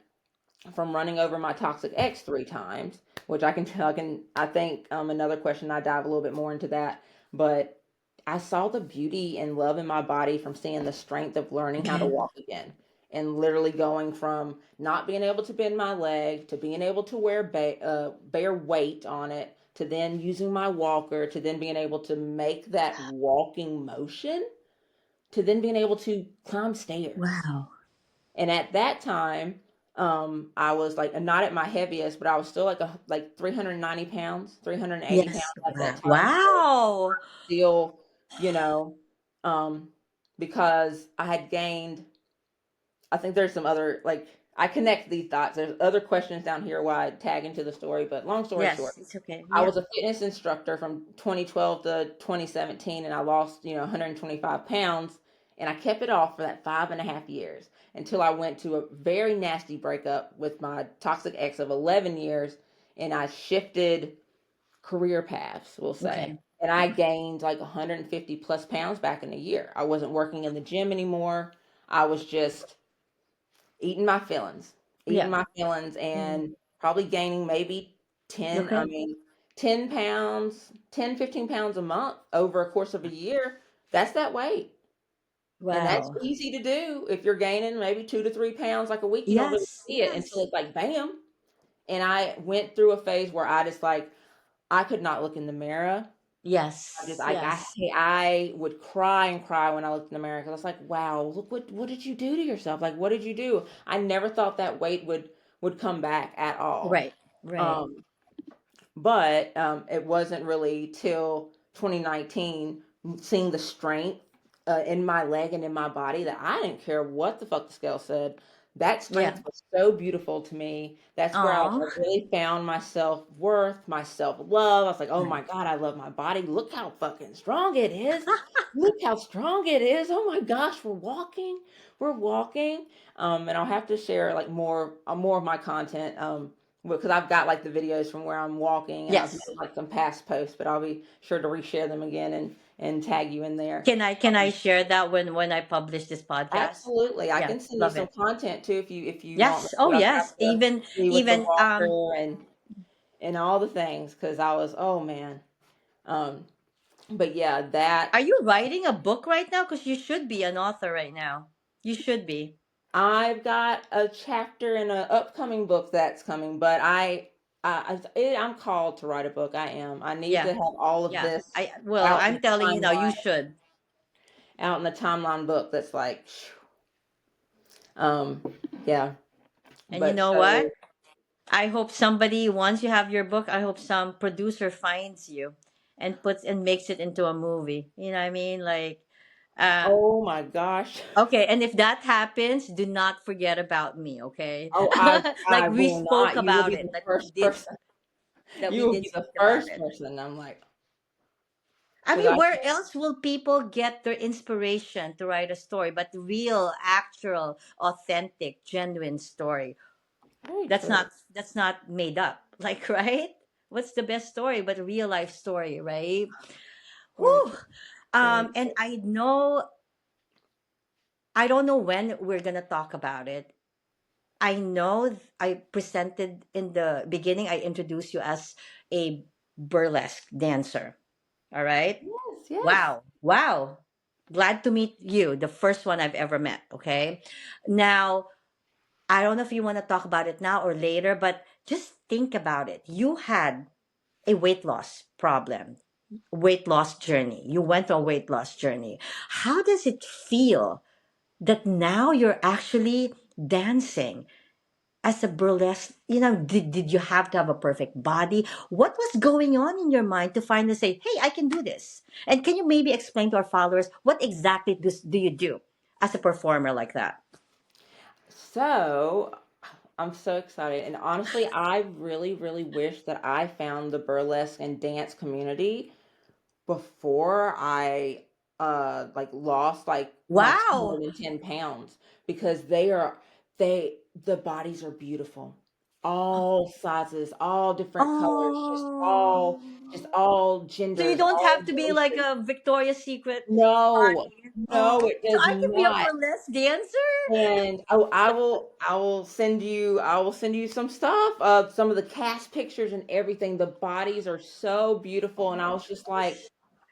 Speaker 2: from running over my toxic ex 3 times, which I can tell. I think another question I dive a little bit more into that, but I saw the beauty and love in my body from seeing the strength of learning how to
Speaker 1: Okay.
Speaker 2: walk again. And literally going from not being able to bend my leg to being able to bear weight on it to then using my walker to then being able to make that walking motion to then being able to climb stairs.
Speaker 1: Wow.
Speaker 2: And at that time, I was like not at my heaviest, but I was still like 390 pounds, 380 pounds
Speaker 1: Yes.
Speaker 2: at that
Speaker 1: Wow.
Speaker 2: time. So
Speaker 1: Wow.
Speaker 2: still, you know, um, because I had gained, I think there's some other, like, I connect these dots. There's other questions down here why I tag into the story, but long story short,
Speaker 1: Yes. It's okay.
Speaker 2: I
Speaker 1: Yeah.
Speaker 2: was a fitness instructor from 2012 to 2017, and I lost, 125 pounds, and I kept it off for that 5.5 years until I went to a very nasty breakup with my toxic ex of 11 years, and I shifted career paths, we'll say.
Speaker 1: Okay.
Speaker 2: And I gained like 150 plus pounds back in a year. I wasn't working in the gym anymore. I was just eating my feelings, eating
Speaker 1: Yeah.
Speaker 2: my feelings,
Speaker 1: Mm.
Speaker 2: and probably gaining maybe 10, I
Speaker 1: Okay.
Speaker 2: mean, 10 pounds, 10, 15 pounds a month over a course of a year. That's that weight. And that's
Speaker 1: Wow.
Speaker 2: easy to do. If you're gaining maybe 2 to 3 pounds like a week, you don't really
Speaker 1: Yes.
Speaker 2: see it until
Speaker 1: Yes.
Speaker 2: it's like bam. And I went through a phase where I just like, I could not look in the mirror. I just
Speaker 1: Yes.
Speaker 2: like
Speaker 1: Yes.
Speaker 2: I would cry and cry when I looked in the mirror because I was like, wow, look what did you do to yourself? Like what did you do? I never thought that weight would come back at all.
Speaker 1: Right. Right.
Speaker 2: Um, but it wasn't really till 2019 seeing the strength in my leg and in my body that I didn't care what the fuck the scale said. That
Speaker 1: Yeah.
Speaker 2: strength was so beautiful to me. That's where I
Speaker 1: Oh.
Speaker 2: really found my self worth, my self love. I was like, oh my
Speaker 1: Right.
Speaker 2: God, I love my body. Look how fucking strong it is. Look how strong it is. Oh my gosh, we're walking. We're walking. And I'll have to share like more of my content. Because I've got like the videos from where I'm walking and I've
Speaker 1: Yes.
Speaker 2: made like some past posts, but I'll be sure to reshare them again and tag you in there.
Speaker 1: Can I
Speaker 2: Um,
Speaker 1: share that when I publish this podcast?
Speaker 2: Absolutely, I
Speaker 1: Yeah.
Speaker 2: can send you
Speaker 1: Love
Speaker 2: some
Speaker 1: it.
Speaker 2: content too if you want me
Speaker 1: Yes. Oh
Speaker 2: to. I just have
Speaker 1: yes.
Speaker 2: to
Speaker 1: Even
Speaker 2: see with the
Speaker 1: even
Speaker 2: walker and all the things because I was oh man. Um, but yeah, that
Speaker 1: are you writing a book right now? Because you should be an author right now. You should be.
Speaker 2: I've got a chapter in an upcoming book that's coming, but I'm called to write a book. I am. I need to
Speaker 1: Yeah.
Speaker 2: have all of
Speaker 1: Yeah.
Speaker 2: this
Speaker 1: Well,
Speaker 2: out in
Speaker 1: I'm
Speaker 2: the
Speaker 1: telling you now, you
Speaker 2: timeline,
Speaker 1: should.
Speaker 2: book that's like, um, yeah.
Speaker 1: And you
Speaker 2: But
Speaker 1: know what?
Speaker 2: so,
Speaker 1: I hope somebody, once you have your book, I hope some producer finds you and puts and makes it into a movie. You know what I mean? Like, uh,
Speaker 2: oh my gosh.
Speaker 1: okay. And if that happens, do not forget about me. Okay.
Speaker 2: Oh, I
Speaker 1: Like
Speaker 2: I
Speaker 1: we
Speaker 2: will
Speaker 1: spoke
Speaker 2: not. You will
Speaker 1: about
Speaker 2: be
Speaker 1: it.
Speaker 2: the first person.
Speaker 1: That
Speaker 2: You
Speaker 1: we
Speaker 2: will
Speaker 1: did
Speaker 2: be the
Speaker 1: speak about
Speaker 2: first
Speaker 1: it.
Speaker 2: person. I'm like,
Speaker 1: I
Speaker 2: because
Speaker 1: mean,
Speaker 2: I
Speaker 1: where
Speaker 2: can't.
Speaker 1: else will people get their inspiration to write a story but real, actual, authentic, genuine story?
Speaker 2: Very
Speaker 1: That's
Speaker 2: true.
Speaker 1: not that's not made up. Like, right? What's the best story but a real life story, right?
Speaker 2: Very
Speaker 1: Whew.
Speaker 2: true. Very
Speaker 1: And
Speaker 2: true.
Speaker 1: I don't know when we're gonna talk about it. I know I presented in the beginning, I introduced you as a burlesque dancer. All right.
Speaker 2: Yes. Yes.
Speaker 1: Wow. Wow. Glad to meet you. The first one I've ever met. Okay. Now, I don't know if you want to talk about it now or later, but just think about it. You had a weight loss problem, weight loss journey. You went on a weight loss journey. How does it feel that now you're actually dancing as a burlesque? Did you have to have a perfect body? What was going on in your mind to finally say, hey, I can do this? And can you maybe explain to our followers what exactly do you do as a performer like that?
Speaker 2: So I'm so excited. And honestly, I really, really wish that I found the burlesque and dance community before I like lost like my more
Speaker 1: Wow.
Speaker 2: than 10 pounds, because they the bodies are beautiful. All sizes, all different colors,
Speaker 1: Oh.
Speaker 2: just all
Speaker 1: So you
Speaker 2: genders,
Speaker 1: don't
Speaker 2: all
Speaker 1: have to be like
Speaker 2: races.
Speaker 1: a Victoria's Secret
Speaker 2: No,
Speaker 1: body.
Speaker 2: no,
Speaker 1: Oh,
Speaker 2: it
Speaker 1: so
Speaker 2: does
Speaker 1: I can be a
Speaker 2: not.
Speaker 1: burlesque dancer?
Speaker 2: And oh, I will send you some stuff, some of the cast pictures and everything. The bodies are so beautiful,
Speaker 1: Oh
Speaker 2: and
Speaker 1: my
Speaker 2: I was just like,
Speaker 1: gosh.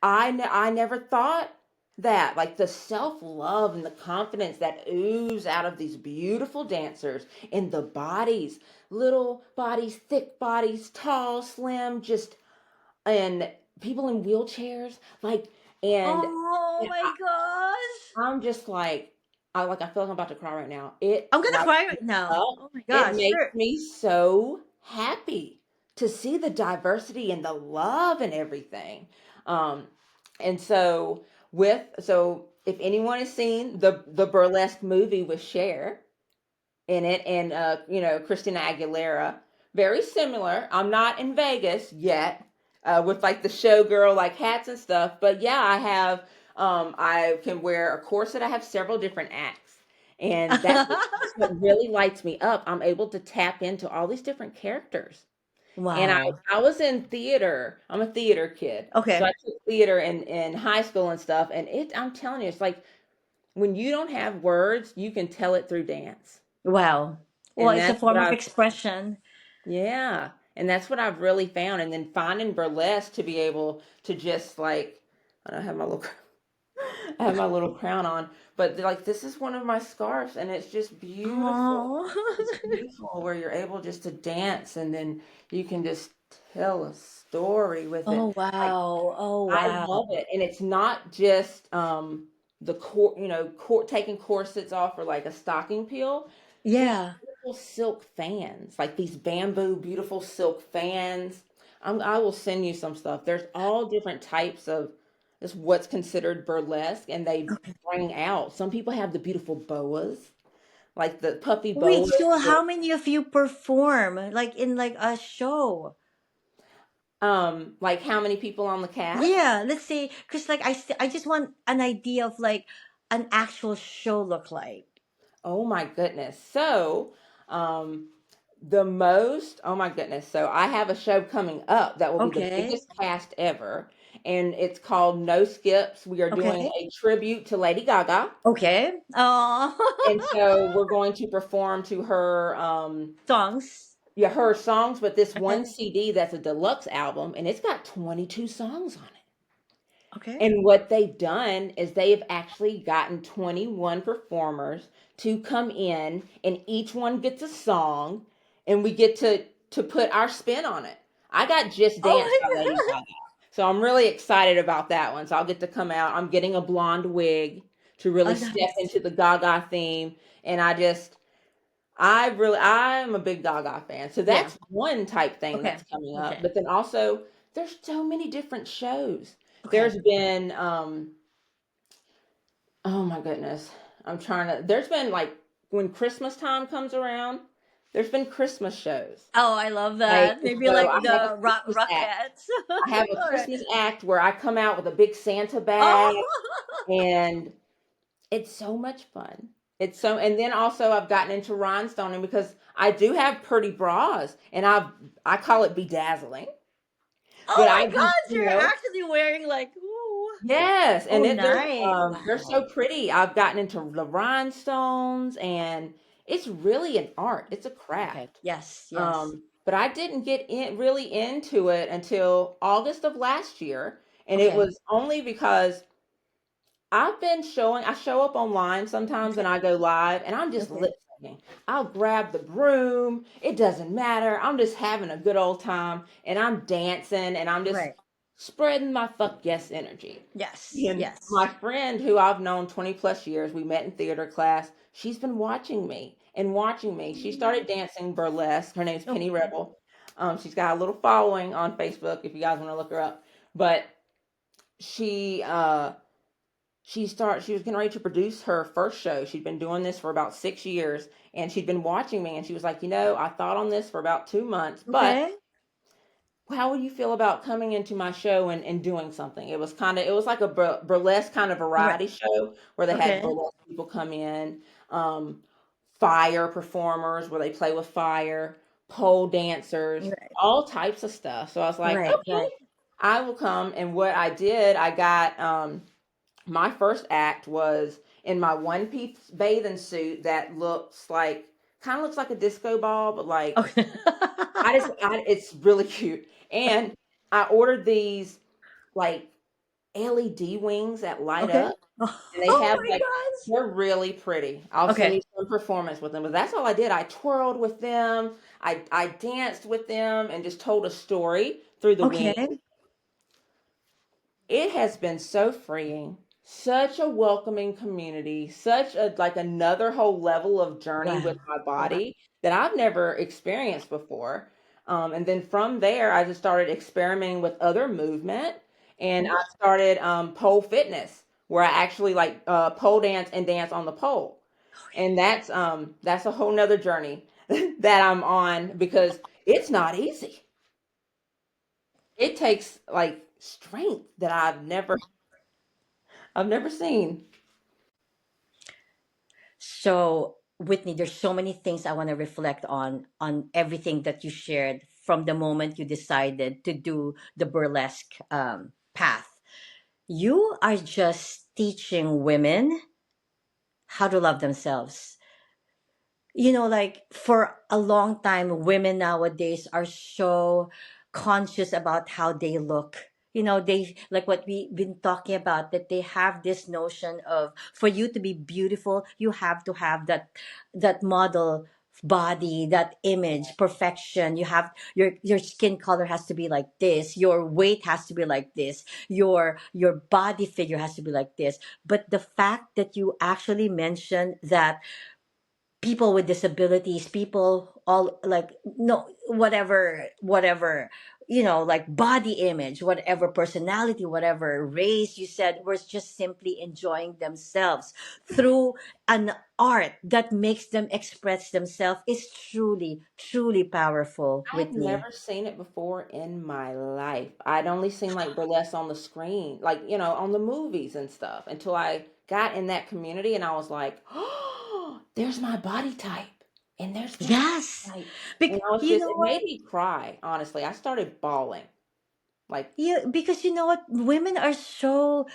Speaker 2: I never thought that, like the self-love and the confidence that ooze out of these beautiful dancers, and the bodies, little bodies, thick bodies, tall, slim, just, and people in wheelchairs, like, and
Speaker 1: Oh my gosh.
Speaker 2: I'm just like, I feel like I'm about to cry right now. It
Speaker 1: I'm gonna
Speaker 2: lights
Speaker 1: cry
Speaker 2: me
Speaker 1: right now.
Speaker 2: up.
Speaker 1: Oh my
Speaker 2: It
Speaker 1: gosh,
Speaker 2: makes
Speaker 1: sure.
Speaker 2: me so happy to see the diversity and the love and everything. Um, and so so if anyone has seen the burlesque movie with Cher in it, and Christina Aguilera, very similar. I'm not in Vegas yet, with like the showgirl like hats and stuff, but yeah, I can wear a corset. I have several different acts, and that's what really lights me up. I'm able to tap into all these different characters. And
Speaker 1: Wow.
Speaker 2: I was in theater. I'm a theater kid. So I
Speaker 1: Okay.
Speaker 2: took theater in high school and stuff, and I'm telling you, it's like when you don't have words, you can tell it through dance.
Speaker 1: Well, well,
Speaker 2: And
Speaker 1: it's a
Speaker 2: that's what
Speaker 1: form of expression.
Speaker 2: yeah. And that's what I've really found. And then finding burlesque to be able to just like, I don't have my little, I have my little crown on, but like this is one of my scarves, and it's just beautiful.
Speaker 1: Oh.
Speaker 2: It's beautiful where you're able just to dance, and then you can just tell a story with it.
Speaker 1: Oh
Speaker 2: Like,
Speaker 1: wow. Oh
Speaker 2: I
Speaker 1: wow.
Speaker 2: love it. And it's not just the taking corsets off or like a stocking peel. There's
Speaker 1: Yeah.
Speaker 2: beautiful silk fans, like these bamboo beautiful silk fans. I will send you some stuff. There's all different types of this what's considered burlesque, and they bring out. Some people have the beautiful boas, like the puffy
Speaker 1: Wait,
Speaker 2: boas.
Speaker 1: so how many of you perform like in like a show?
Speaker 2: Like how many people on the cast?
Speaker 1: Yeah, let's say, cause like I just want an idea of like an actual show look like.
Speaker 2: Oh my goodness. So, um, the most, oh my goodness. So, I have a show coming up that will be the
Speaker 1: Okay.
Speaker 2: biggest cast ever, and it's called No Skips. We are doing
Speaker 1: Okay.
Speaker 2: a tribute to Lady Gaga.
Speaker 1: Okay.
Speaker 2: And
Speaker 1: Oh.
Speaker 2: so, we're going to perform to her,
Speaker 1: Songs.
Speaker 2: yeah, her songs, but this one
Speaker 1: Okay.
Speaker 2: CD that's a deluxe album, and it's got 22 songs on it.
Speaker 1: Okay.
Speaker 2: And what they've done is they've actually gotten 21 performers to come in, and each one gets a song, and we get to put our spin on it. I got Just
Speaker 1: Oh
Speaker 2: Dance by
Speaker 1: my
Speaker 2: Lady
Speaker 1: god.
Speaker 2: Gaga. So I'm really excited about that one. So I'll get to come out. I'm getting a blonde wig to really
Speaker 1: Oh,
Speaker 2: step
Speaker 1: nice.
Speaker 2: into the Gaga theme, and I'm a big Gaga fan. So
Speaker 1: Yeah.
Speaker 2: that's one type thing
Speaker 1: Okay.
Speaker 2: that's coming up.
Speaker 1: Okay.
Speaker 2: But then also there's so many different shows.
Speaker 1: Okay.
Speaker 2: There's been oh my goodness. There's been like when Christmas time comes around, there's been Christmas shows.
Speaker 1: Oh, I love
Speaker 2: Like,
Speaker 1: that. Maybe
Speaker 2: so
Speaker 1: like
Speaker 2: I have a
Speaker 1: the
Speaker 2: Christmas act.
Speaker 1: Rockettes.
Speaker 2: I have a
Speaker 1: All right.
Speaker 2: Christmas act where I come out with a big Santa bag,
Speaker 1: Oh.
Speaker 2: and it's so much fun. And then also I've gotten into rhinestoning because I do have pretty bras, and I call it bedazzling. But
Speaker 1: Oh
Speaker 2: I
Speaker 1: my
Speaker 2: do,
Speaker 1: God, you're actually wearing like, ooh.
Speaker 2: yes, and
Speaker 1: Oh,
Speaker 2: they're
Speaker 1: nice.
Speaker 2: they're
Speaker 1: Wow.
Speaker 2: so pretty. I've gotten into the rhinestones, and it's really an art. It's a
Speaker 1: Okay.
Speaker 2: craft.
Speaker 1: Yes, yes.
Speaker 2: But I didn't get really into it until August of last year, and it
Speaker 1: Okay.
Speaker 2: was only because I show up online sometimes,
Speaker 1: Okay.
Speaker 2: and I go live, and I'm just
Speaker 1: Okay.
Speaker 2: lip syncing. working. I'll grab the broom. It doesn't matter. I'm just having a good old time and I'm dancing and I'm just
Speaker 1: Right.
Speaker 2: spreading my fuck yes energy.
Speaker 1: Yes.
Speaker 2: And
Speaker 1: Yes.
Speaker 2: my friend who I've known 20 plus years, we met in theater class. She's been watching me and watching me. She started dancing burlesque. Her name's Penny
Speaker 1: Okay.
Speaker 2: Rebel. She's got a little following on Facebook if you guys want to look her up. But she she was getting ready to produce her first show. She'd been doing this for about 6 years and she'd been watching me and she was like, I thought on this for about 2 months, but
Speaker 1: Okay.
Speaker 2: how would you feel about coming into my show and doing something? It was like a burlesque kind of
Speaker 1: Right.
Speaker 2: variety show where they had
Speaker 1: Okay.
Speaker 2: burlesque people come in, um, fire performers where they play with fire, pole dancers,
Speaker 1: Right.
Speaker 2: all types of stuff. So I was like,
Speaker 1: Right.
Speaker 2: okay,
Speaker 1: Right.
Speaker 2: I will come. And what I did, I got my first act was in my one piece bathing suit that looks like kind of looks like a disco ball, but like
Speaker 1: Okay.
Speaker 2: it's really cute. And I ordered these like LED wings that light
Speaker 1: Okay.
Speaker 2: up, and they
Speaker 1: Oh
Speaker 2: have
Speaker 1: my
Speaker 2: like they're really pretty. I'll
Speaker 1: gosh.
Speaker 2: send
Speaker 1: Okay.
Speaker 2: you some performance with them, but that's all I did. I twirled with them, I danced with them, and just told a story through the wing.
Speaker 1: Okay.
Speaker 2: It has been so freeing, such a welcoming community, such a like another whole level of journey
Speaker 1: Wow.
Speaker 2: with my
Speaker 1: Wow.
Speaker 2: body that I've never experienced before. And then from there, I just started experimenting with other movement, and I started pole fitness, where I actually like pole dance and dance on the pole, and that's a whole nother journey that I'm on because it's not easy. It takes like strength that I've never seen.
Speaker 1: So, Whitney, there's so many things I want to reflect on everything that you shared from the moment you decided to do the burlesque path. You are just teaching women how to love themselves. Like for a long time, women nowadays are so conscious about how they look. They like what we've been talking about, that they have this notion of, for you to be beautiful, you have to have that model body, that image, perfection. You have your skin color has to be like this, your weight has to be like this, your body figure has to be like this. But the fact that you actually mentioned that people with disabilities, people all like, no, whatever, like body image, whatever personality, whatever race, you said, was just simply enjoying themselves through an art that makes them express themselves, is truly, truly powerful,
Speaker 2: I had
Speaker 1: Whitney.
Speaker 2: never seen it before in my life. I'd only seen like burlesque on the screen, like, on the movies and stuff until I got in that community and I was like, oh, there's my body type. And there's my
Speaker 1: Yes.
Speaker 2: body type. And I was
Speaker 1: You
Speaker 2: just,
Speaker 1: know
Speaker 2: it
Speaker 1: what?
Speaker 2: made me cry, honestly. I started bawling. Like,
Speaker 1: Yeah, because you know what, women are so,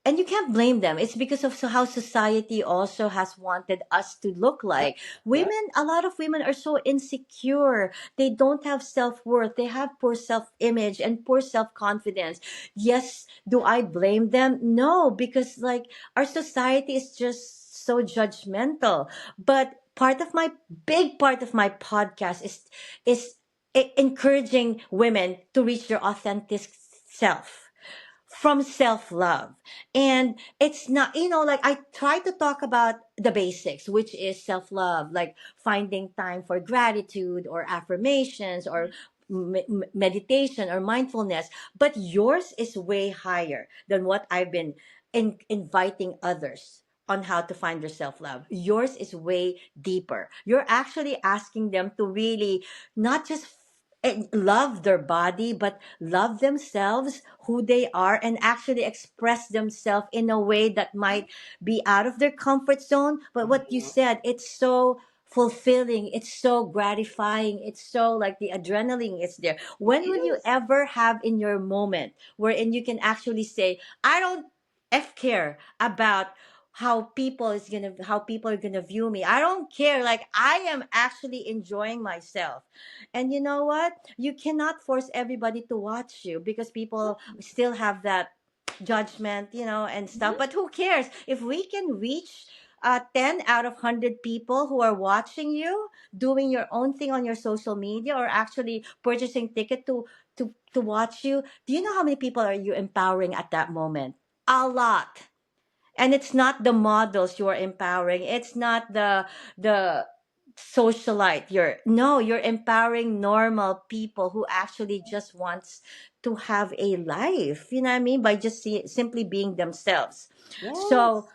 Speaker 1: and you can't blame them. It's because of how society also has wanted us to look
Speaker 2: yep,
Speaker 1: like.
Speaker 2: yep.
Speaker 1: Women, a lot of women are so insecure. They don't have self worth. They have poor self image and poor self confidence. Yes, do I blame them? No, because like our society is just so judgmental. But big part of my podcast is encouraging women to reach their authentic self from self love. And it's not, like I try to talk about the basics, which is self love, like finding time for gratitude or affirmations or meditation or mindfulness. But yours is way higher than what I've been inviting others on how to find their self love. Yours is way deeper. You're actually asking them to really not just love their body, but love themselves, who they are, and actually express themselves in a way that might be out of their comfort zone. But what you
Speaker 2: Mhm.
Speaker 1: said, it's so fulfilling, it's so gratifying, it's so like the adrenaline is there.
Speaker 2: It
Speaker 1: When will you
Speaker 2: is.
Speaker 1: ever have in your moment wherein you can actually say, I don't care about how people are gonna view me. I don't care. Like, I am actually enjoying myself. And you know what? You cannot force everybody to watch you, because people still have that judgment, and stuff.
Speaker 2: Mhm.
Speaker 1: But who cares if we can reach 10 out of 100 people who are watching you doing your own thing on your social media, or actually purchasing ticket to watch you, do you know how many people are you empowering at that moment? A lot. And it's not the models you are empowering, it's not the socialite, you're empowering normal people who actually just wants to have a life, you know what I mean, by just simply being themselves. So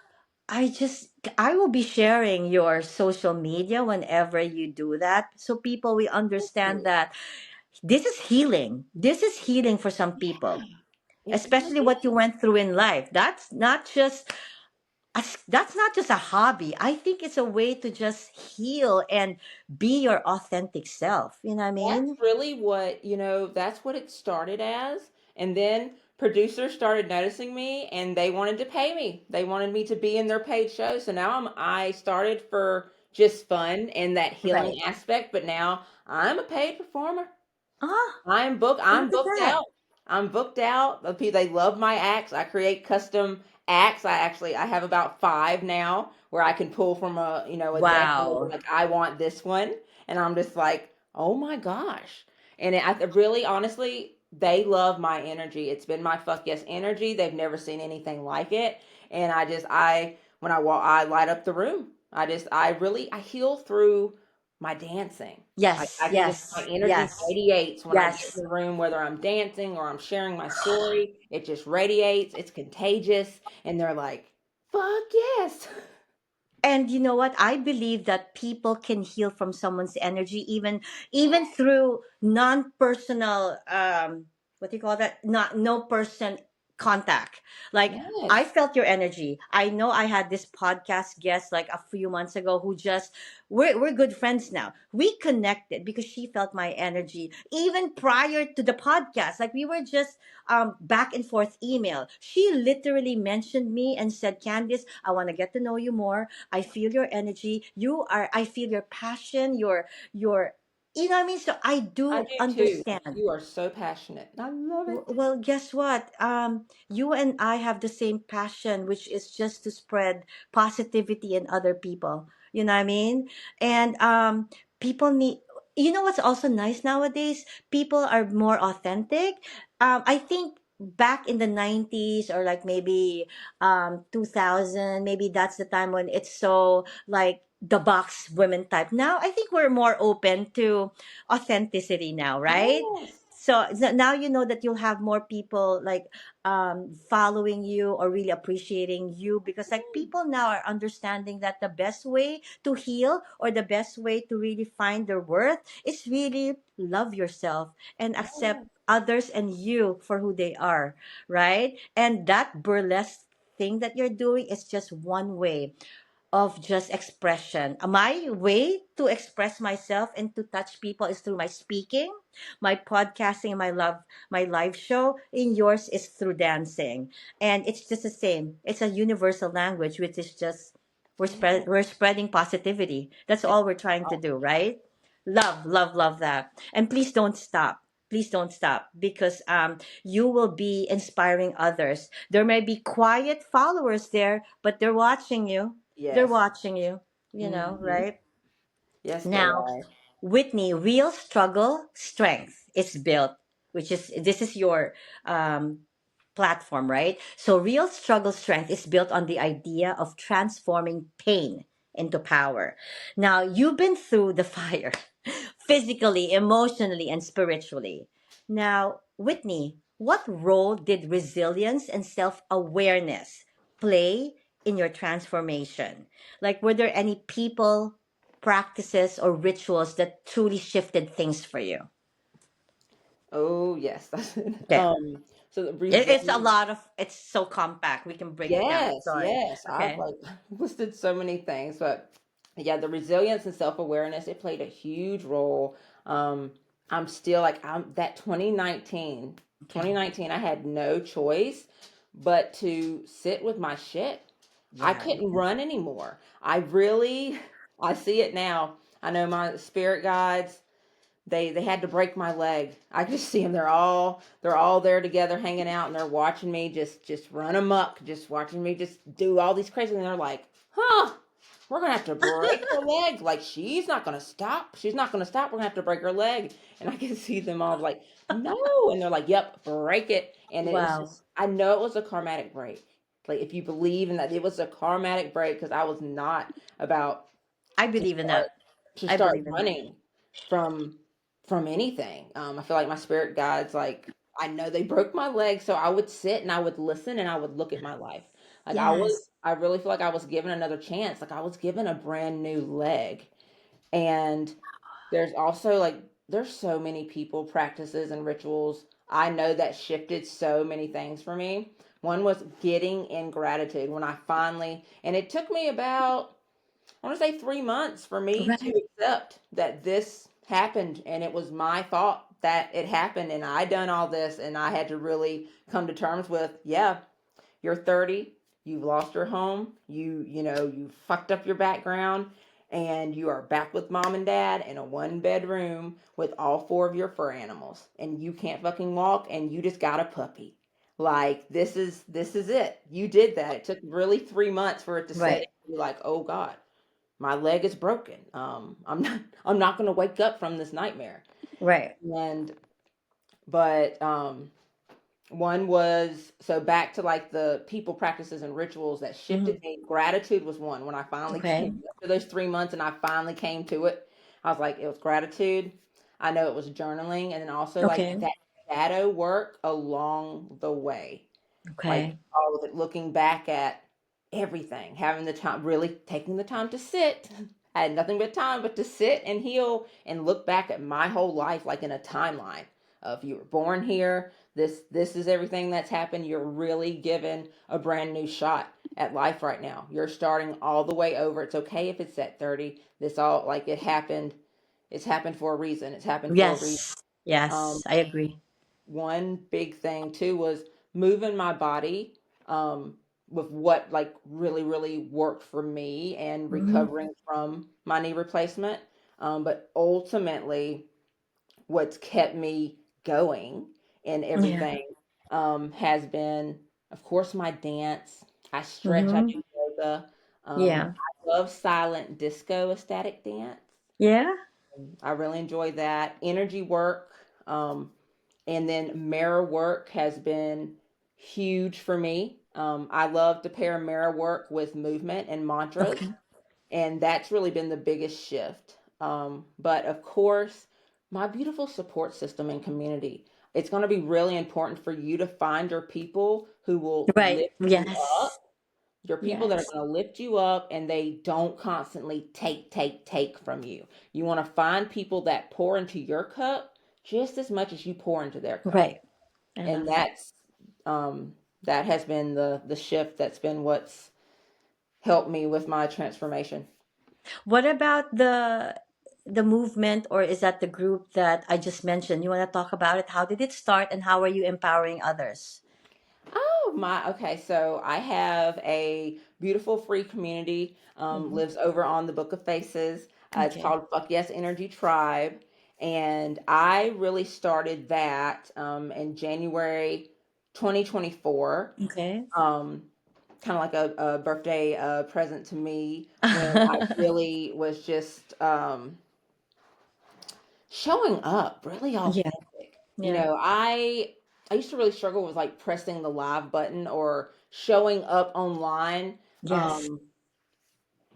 Speaker 2: Yes.
Speaker 1: I will be sharing your social media whenever you do that, so people will
Speaker 2: Thank
Speaker 1: understand
Speaker 2: you.
Speaker 1: that this is healing for some people,
Speaker 2: It
Speaker 1: especially
Speaker 2: really
Speaker 1: what you went through in life. That's not just a hobby. I think it's a way to just heal and be your authentic self. You know what I
Speaker 2: That's
Speaker 1: mean?
Speaker 2: really what, that's what it started as. And then producers started noticing me and they wanted to pay me. They wanted me to be in their paid show. So now I started for just fun and that healing
Speaker 1: Right.
Speaker 2: aspect, but now I'm a paid performer.
Speaker 1: Ah,
Speaker 2: I'm booked. I'm
Speaker 1: look at
Speaker 2: booked
Speaker 1: that.
Speaker 2: out. I'm booked out. They love my acts. I create custom acts. I have about five now where I can pull from a deck and they'll be
Speaker 1: Wow.
Speaker 2: like, I want this one, and I'm just like, oh my gosh. And I really honestly, they love my energy. It's been my fuck yes energy. They've never seen anything like it, and I when I walk, I light up the room. I heal through my dancing.
Speaker 1: Yes,
Speaker 2: I can just, my
Speaker 1: yes,
Speaker 2: energy
Speaker 1: yes,
Speaker 2: radiates when I get in
Speaker 1: yes.
Speaker 2: the room, whether I'm dancing or I'm sharing my story. It just radiates. It's contagious. And they're like, fuck yes.
Speaker 1: And you know what? I believe that people can heal from someone's energy, even through non-personal, what do you call that? Not no person contact. Like, I
Speaker 2: Yes.
Speaker 1: felt your energy. I know I had this podcast guest like a few months ago who just, we're good friends now. We connected because she felt my energy even prior to the podcast. Like, we were just back and forth email. She literally mentioned me and said, Candice, I want to get to know you more. I feel your energy. I feel your passion, your, you know what I mean? So I
Speaker 2: I
Speaker 1: do
Speaker 2: do too.
Speaker 1: understand.
Speaker 2: You are so passionate. I love it.
Speaker 1: Well, guess what? You and I have the same passion, which is just to spread positivity in other people. You know what I mean? And people need. You know what's also nice nowadays? People are more authentic. I think back in the 90s, or like maybe 2000, maybe that's the time when it's so like the box women type. Now I think we're more open to authenticity now, right?
Speaker 2: Yes.
Speaker 1: So now you know that you'll have more people like following you or really appreciating you, because like people now are understanding that the best way to heal, or the best way to really find their worth, is really love yourself and accept
Speaker 2: Yes.
Speaker 1: others and you for who they are, right? And that burlesque thing that you're doing is just one way of just expression. My way to express myself and to touch people is through my speaking, my podcasting, and my live show. In yours is through dancing, and it's just the same. It's a universal language, which is just
Speaker 2: Yes.
Speaker 1: we're spreading positivity. That's
Speaker 2: Yes.
Speaker 1: all we're trying to do, right? Love, love, love that, and please don't stop. Please don't stop, because you will be inspiring others. There may be quiet followers there, but they're watching you. They're
Speaker 2: Yes.
Speaker 1: watching you,
Speaker 2: Hmm.
Speaker 1: right?
Speaker 2: Yes, they
Speaker 1: Now,
Speaker 2: are.
Speaker 1: Whitney, real struggle strength is built, which is, this is your um, platform, right? So, real struggle strength is built on the idea of transforming pain into power. Now, you've been through the fire physically, emotionally, and spiritually. Now, Whitney, what role did resilience and self awareness play in your transformation? Like, were there any people, practices, or rituals that truly shifted things for you?
Speaker 2: Oh, yes. That's it.
Speaker 1: Okay.
Speaker 2: So the
Speaker 1: It's a
Speaker 2: resilience.
Speaker 1: lot of, it's so compact. We can break it down.
Speaker 2: Yes,
Speaker 1: Sorry.
Speaker 2: yes. I've
Speaker 1: Okay.
Speaker 2: like listed so many things, but yeah, the resilience and self-awareness, it played a huge role. Um, I'm still like I'm that 2019,
Speaker 1: Okay.
Speaker 2: 2019, I had no choice but to sit with my shit. I
Speaker 1: Yeah.
Speaker 2: couldn't run anymore. I see it now. I know my spirit guides, they had to break my leg. I just see them. They're all there together, hanging out, and they're watching me just run amok, just watching me just do all these crazy. And they're like, "Huh? we're gonna have to break her leg. Like, she's not gonna stop. She's not gonna stop. We're gonna have to break her leg. And I can see them all like, no. And they're like, yep, break it. And it was
Speaker 1: Wow.
Speaker 2: just, I know it was a karmatic break. Like, if you believe in that, it was a karmatic break because I was not about
Speaker 1: I
Speaker 2: to
Speaker 1: believe in
Speaker 2: start
Speaker 1: that.
Speaker 2: to
Speaker 1: I
Speaker 2: start
Speaker 1: believe in that.
Speaker 2: running from anything. I feel like my spirit guides, like, I know they broke my leg, so I would sit and I would listen and I would look at my life. Like,
Speaker 1: Yes.
Speaker 2: I really feel like I was given another chance. Like, I was given a brand new leg. And there's also like, there's so many people, practices, and rituals I know that shifted so many things for me. One was getting in gratitude when I finally, and it took me about, I want to say 3 months for me to
Speaker 1: Right.
Speaker 2: accept that this happened and it was my fault that it happened and I done all this, and I had to really come to terms with, yeah, you're 30, you've lost your home, you fucked up your background, and you are back with mom and dad in a one bedroom with all four of your fur animals, and you can't fucking walk, and you just got a puppy. Like, this is it. You did that. It took really 3 months for it to set
Speaker 1: Right.
Speaker 2: in. Be like, oh God, my leg is broken. I'm not going to wake up from this nightmare.
Speaker 1: Right.
Speaker 2: And but one was, so back to like the people, practices, and rituals that shifted
Speaker 1: Hmm.
Speaker 2: me. Gratitude was one. When I finally
Speaker 1: Okay.
Speaker 2: came after those 3 months and I finally came to it, I was like, it was gratitude. I know it was journaling, and then also like
Speaker 1: Okay.
Speaker 2: that shadow work along the way, like
Speaker 1: Okay.
Speaker 2: all of it, looking back at everything, having the time, really taking the time to sit. I had nothing but time but to sit and heal and look back at my whole life, like in a timeline of, you were born here, this is everything that's happened. You're really given a brand new shot at life right now. You're starting all the way over. It's okay if it's at 30. This all, like, it happened. It's happened for a reason. It's happened for a reason.
Speaker 1: Yes.
Speaker 2: Um,
Speaker 1: Yes. I agree.
Speaker 2: one big thing too was moving my body, um, with what like really really worked for me, and
Speaker 1: Hmm.
Speaker 2: recovering from my knee replacement. But ultimately, what's kept me going in
Speaker 1: Yeah.
Speaker 2: everything, has been, of course, my dance. I stretch. I
Speaker 1: Hmm.
Speaker 2: do yoga.
Speaker 1: Yeah.
Speaker 2: I love silent disco, ecstatic dance.
Speaker 1: Yeah.
Speaker 2: I really enjoy that. Energy work. And then mirror work has been huge for me. I love to pair mirror work with movement and mantras,
Speaker 1: Okay.
Speaker 2: and that's really been the biggest shift. But of course, my beautiful support system and community. It's going to be really important for you to find your people who will
Speaker 1: Right.
Speaker 2: lift you
Speaker 1: Yes.
Speaker 2: up, your people that are
Speaker 1: Yes.
Speaker 2: going to lift you up, and they don't constantly take from you. You want to find people that pour into your cup just as much as you pour into their cup.
Speaker 1: Right. I
Speaker 2: And
Speaker 1: love that.
Speaker 2: um that has been the shift. That's been what's helped me with my transformation.
Speaker 1: What about the movement, or is that the group that I just mentioned? You want to talk about it? How did it start and how are you empowering others?
Speaker 2: Oh my, okay. So I have a beautiful free community,
Speaker 1: Hmm.
Speaker 2: lives over on the Book of Faces. It's
Speaker 1: Okay.
Speaker 2: called Fuck Yes Energy Tribe. And I really started that, in January 2024.
Speaker 1: Okay.
Speaker 2: Um, Kind of like a birthday present to me, when I really was just, showing up really
Speaker 1: Yeah.
Speaker 2: authentic.
Speaker 1: Yeah.
Speaker 2: I used to really struggle with like pressing the live button or showing up online,
Speaker 1: Yes.
Speaker 2: um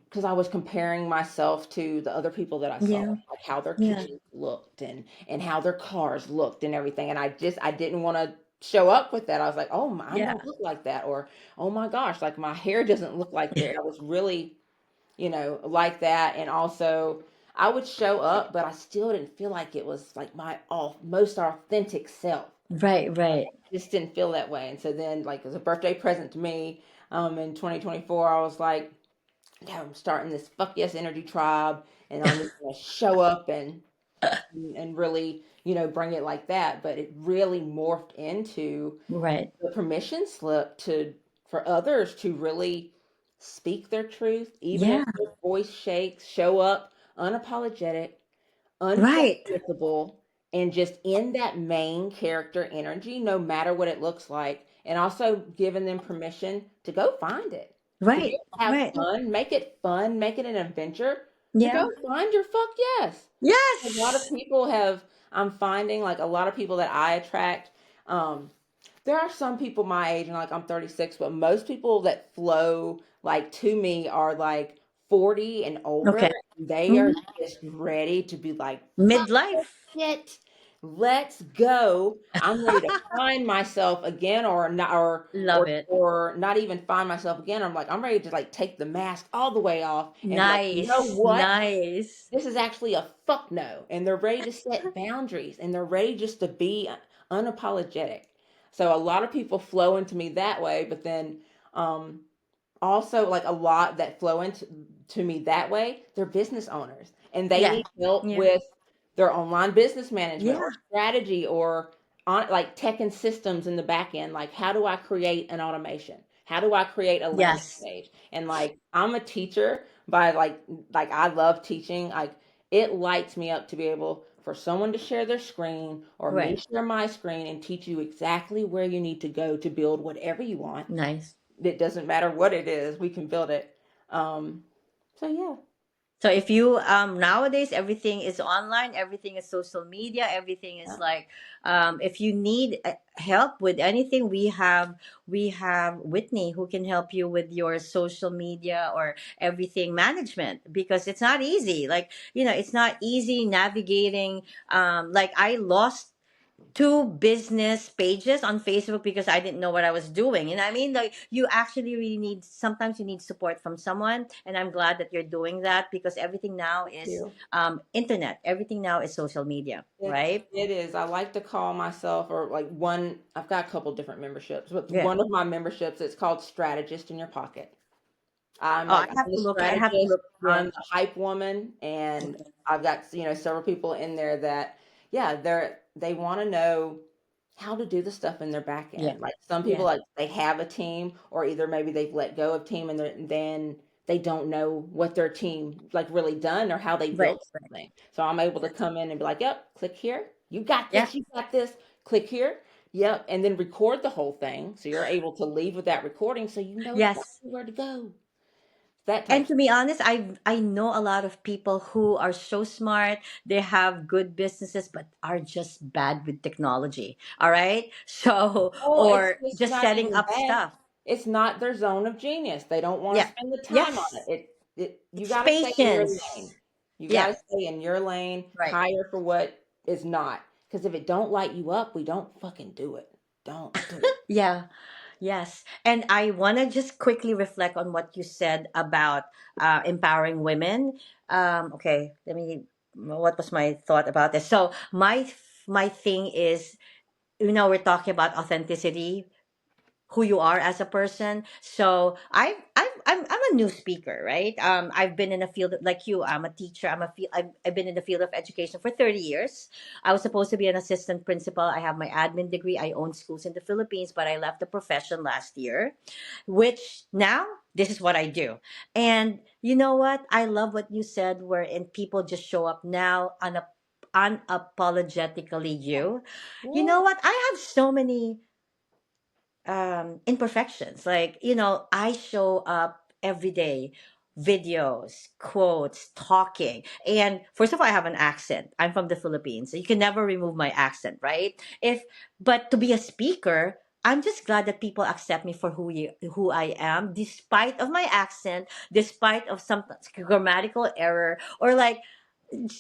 Speaker 2: because I was comparing myself to the other people that I saw,
Speaker 1: Yeah.
Speaker 2: like how their
Speaker 1: Yeah.
Speaker 2: kitchens looked, and how their cars looked and everything, and I didn't want to show up with that. I was like, "Oh, I
Speaker 1: Yeah.
Speaker 2: don't look like that," or "Oh my gosh, like my hair doesn't look like that." I was really, like that. And also, I would show up, but I still didn't feel like it was like my most authentic self.
Speaker 1: Right. Right.
Speaker 2: Just didn't feel that way. And so then, like, as a birthday present to me, in 2024, I was like, yeah, I'm starting this Fuck Yes Energy Tribe, and I'm just gonna show up and really, bring it like that. But it really morphed into
Speaker 1: Right.
Speaker 2: the permission slip to for others to really speak their truth, even if
Speaker 1: Yeah.
Speaker 2: their voice shakes, show up unapologetic,
Speaker 1: Right.
Speaker 2: unfilterable, and just in that main character energy, no matter what it looks like, and also giving them permission to go find it. To be
Speaker 1: Right.
Speaker 2: able to have
Speaker 1: Right.
Speaker 2: fun, make it an adventure, to
Speaker 1: Yeah.
Speaker 2: go find your fuck yes. A lot of
Speaker 1: Yes.
Speaker 2: people have, I'm finding like a lot of people that I attract, um, there are some people my age and like I'm 36, but most people that flow like to me are like 40 and older.
Speaker 1: Okay.
Speaker 2: They are
Speaker 1: Mhm.
Speaker 2: just ready to be like, fuck this
Speaker 1: Midlife.
Speaker 2: shit. Let's go. I'm ready to find myself again or not
Speaker 1: Love it.
Speaker 2: or not even find myself again. I'm like, I'm ready to like take the mask all the way off and be like, you know
Speaker 1: Nice.
Speaker 2: what?
Speaker 1: Nice.
Speaker 2: This is actually a fuck no. And they're ready to set boundaries and they're ready just to be unapologetic. So a lot of people flow into me that way, but then um, also like a lot that flow into to me that way, they're business owners and they
Speaker 1: Yeah.
Speaker 2: need help
Speaker 1: Yeah.
Speaker 2: with their online business management or
Speaker 1: Yeah.
Speaker 2: strategy or on like tech and systems in the back end. Like how do I create an automation? How do I create a landing
Speaker 1: Yes.
Speaker 2: page? And like I'm a teacher by like I love teaching. Like it lights me up to be able for someone to share their screen or me
Speaker 1: Right.
Speaker 2: share my screen and teach you exactly where you need to go to build whatever you want.
Speaker 1: Nice.
Speaker 2: It doesn't matter what it is, we can build it. Um, so yeah,
Speaker 1: So if you nowadays everything is online, everything is social media, everything is
Speaker 2: yeah,
Speaker 1: like if you need help with anything, we have Whitney who can help you with your social media or everything management because it's not easy. Like, it's not easy navigating like I lost two business pages on Facebook because I didn't know what I was doing. And I mean, like, you actually really need, sometimes you need support from someone. And I'm glad that you're doing that because everything now is
Speaker 2: you.
Speaker 1: internet, everything now is social media, right?
Speaker 2: It is. I like to call myself or like one. I've got a couple different memberships, but
Speaker 1: Yeah.
Speaker 2: one of my memberships it's called Strategist in Your Pocket.
Speaker 1: Oh, I
Speaker 2: I'm
Speaker 1: have
Speaker 2: the
Speaker 1: to look, I have to
Speaker 2: strategist.
Speaker 1: look. Yeah.
Speaker 2: I'm the hype woman, and
Speaker 1: Okay.
Speaker 2: I've got several people in there that yeah they want to know how to do the stuff in their back
Speaker 1: Yeah.
Speaker 2: end. Like some people
Speaker 1: Yeah.
Speaker 2: like they have a team, or either maybe they've let go of team and then they don't know what their team like really done or how they
Speaker 1: Right.
Speaker 2: built
Speaker 1: Right.
Speaker 2: something. So I'm able to come in and be like, yep, click here, you got
Speaker 1: Yeah.
Speaker 2: this, you got this, click here. Yep, and then record the whole thing so you're able to leave with that recording so you know
Speaker 1: Yes.
Speaker 2: exactly where to go. That type
Speaker 1: And
Speaker 2: stuff.
Speaker 1: to be honest, I know a lot of people who are so smart. They have good businesses, but are just bad with technology. All right, so
Speaker 2: Oh, it's
Speaker 1: or
Speaker 2: just
Speaker 1: just
Speaker 2: not
Speaker 1: setting
Speaker 2: even
Speaker 1: up
Speaker 2: bad.
Speaker 1: stuff.
Speaker 2: It's not their zone of genius. They don't want to
Speaker 1: Yeah.
Speaker 2: spend the time on it.
Speaker 1: Yes.
Speaker 2: You
Speaker 1: It's
Speaker 2: got to stay in your
Speaker 1: patience.
Speaker 2: lane. You got
Speaker 1: Yeah.
Speaker 2: to stay in your lane,
Speaker 1: Right.
Speaker 2: hire for what is not. Because if it don't light you up, we don't fucking do it. Don't do it.
Speaker 1: Yeah. Yes. And I want to just quickly reflect on what you said about empowering women. Okay. Let me. What was my thought about this? So my thing is, we're talking about authenticity, who you are as a person. So I'm a new speaker, right? I've been in a field like you. I'm a teacher. I've been in the field of education for 30 years. I was supposed to be an assistant principal. I have my admin degree. I own schools in the Philippines, but I left the profession last year, which now this is what I do. And you know what? I love what you said, wherein people just show up now unapologetically you. You
Speaker 2: Yeah.
Speaker 1: know what? I have so many imperfections, like, I show up every day, videos, quotes, talking. And first of all, I have an accent. I'm from the Philippines, so you can never remove my accent, right? If But to be a speaker, I'm just glad that people accept me for who I am, despite of my accent, despite of some grammatical error, or like,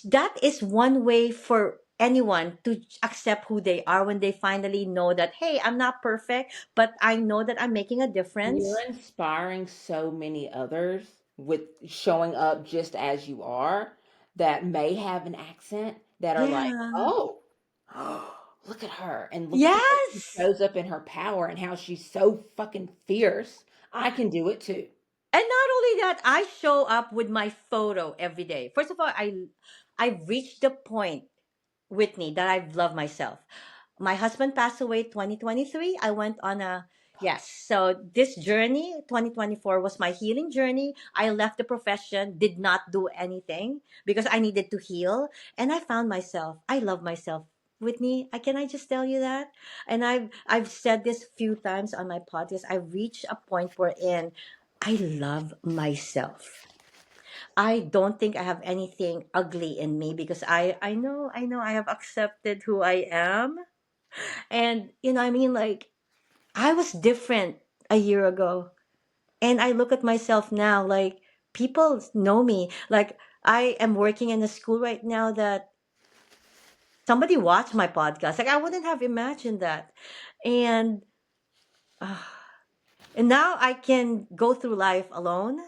Speaker 1: that is one way for anyone to accept who they are when they finally know that, hey, I'm not perfect, but I know that I'm making a
Speaker 2: You're
Speaker 1: difference.
Speaker 2: inspiring so many others with showing up just as you are that may have an accent that are like,
Speaker 1: Yeah.
Speaker 2: oh, look at her and look at the way she
Speaker 1: Yes.
Speaker 2: shows up in her power and how she's so fucking fierce. I can do it too.
Speaker 1: And not only that, I show up with my photo every day. First of all, I've reached the point, Whitney, that I've loved myself. My husband passed away 2023. I went on a, yes. So this journey, 2024, was my healing journey. I left the profession, did not do anything because I needed to heal. And I found myself. I love myself. Whitney, can I just tell you that? And I've said this a few times on my podcast. I reached a point wherein I love myself. I don't think I have anything ugly in me because I know I have accepted who I am. And I mean, like, I was different a year ago. And I look at myself now, like, people know me. Like, I am working in a school right now that somebody watched my podcast. Like, I wouldn't have imagined that. And uh, and now I can go through life alone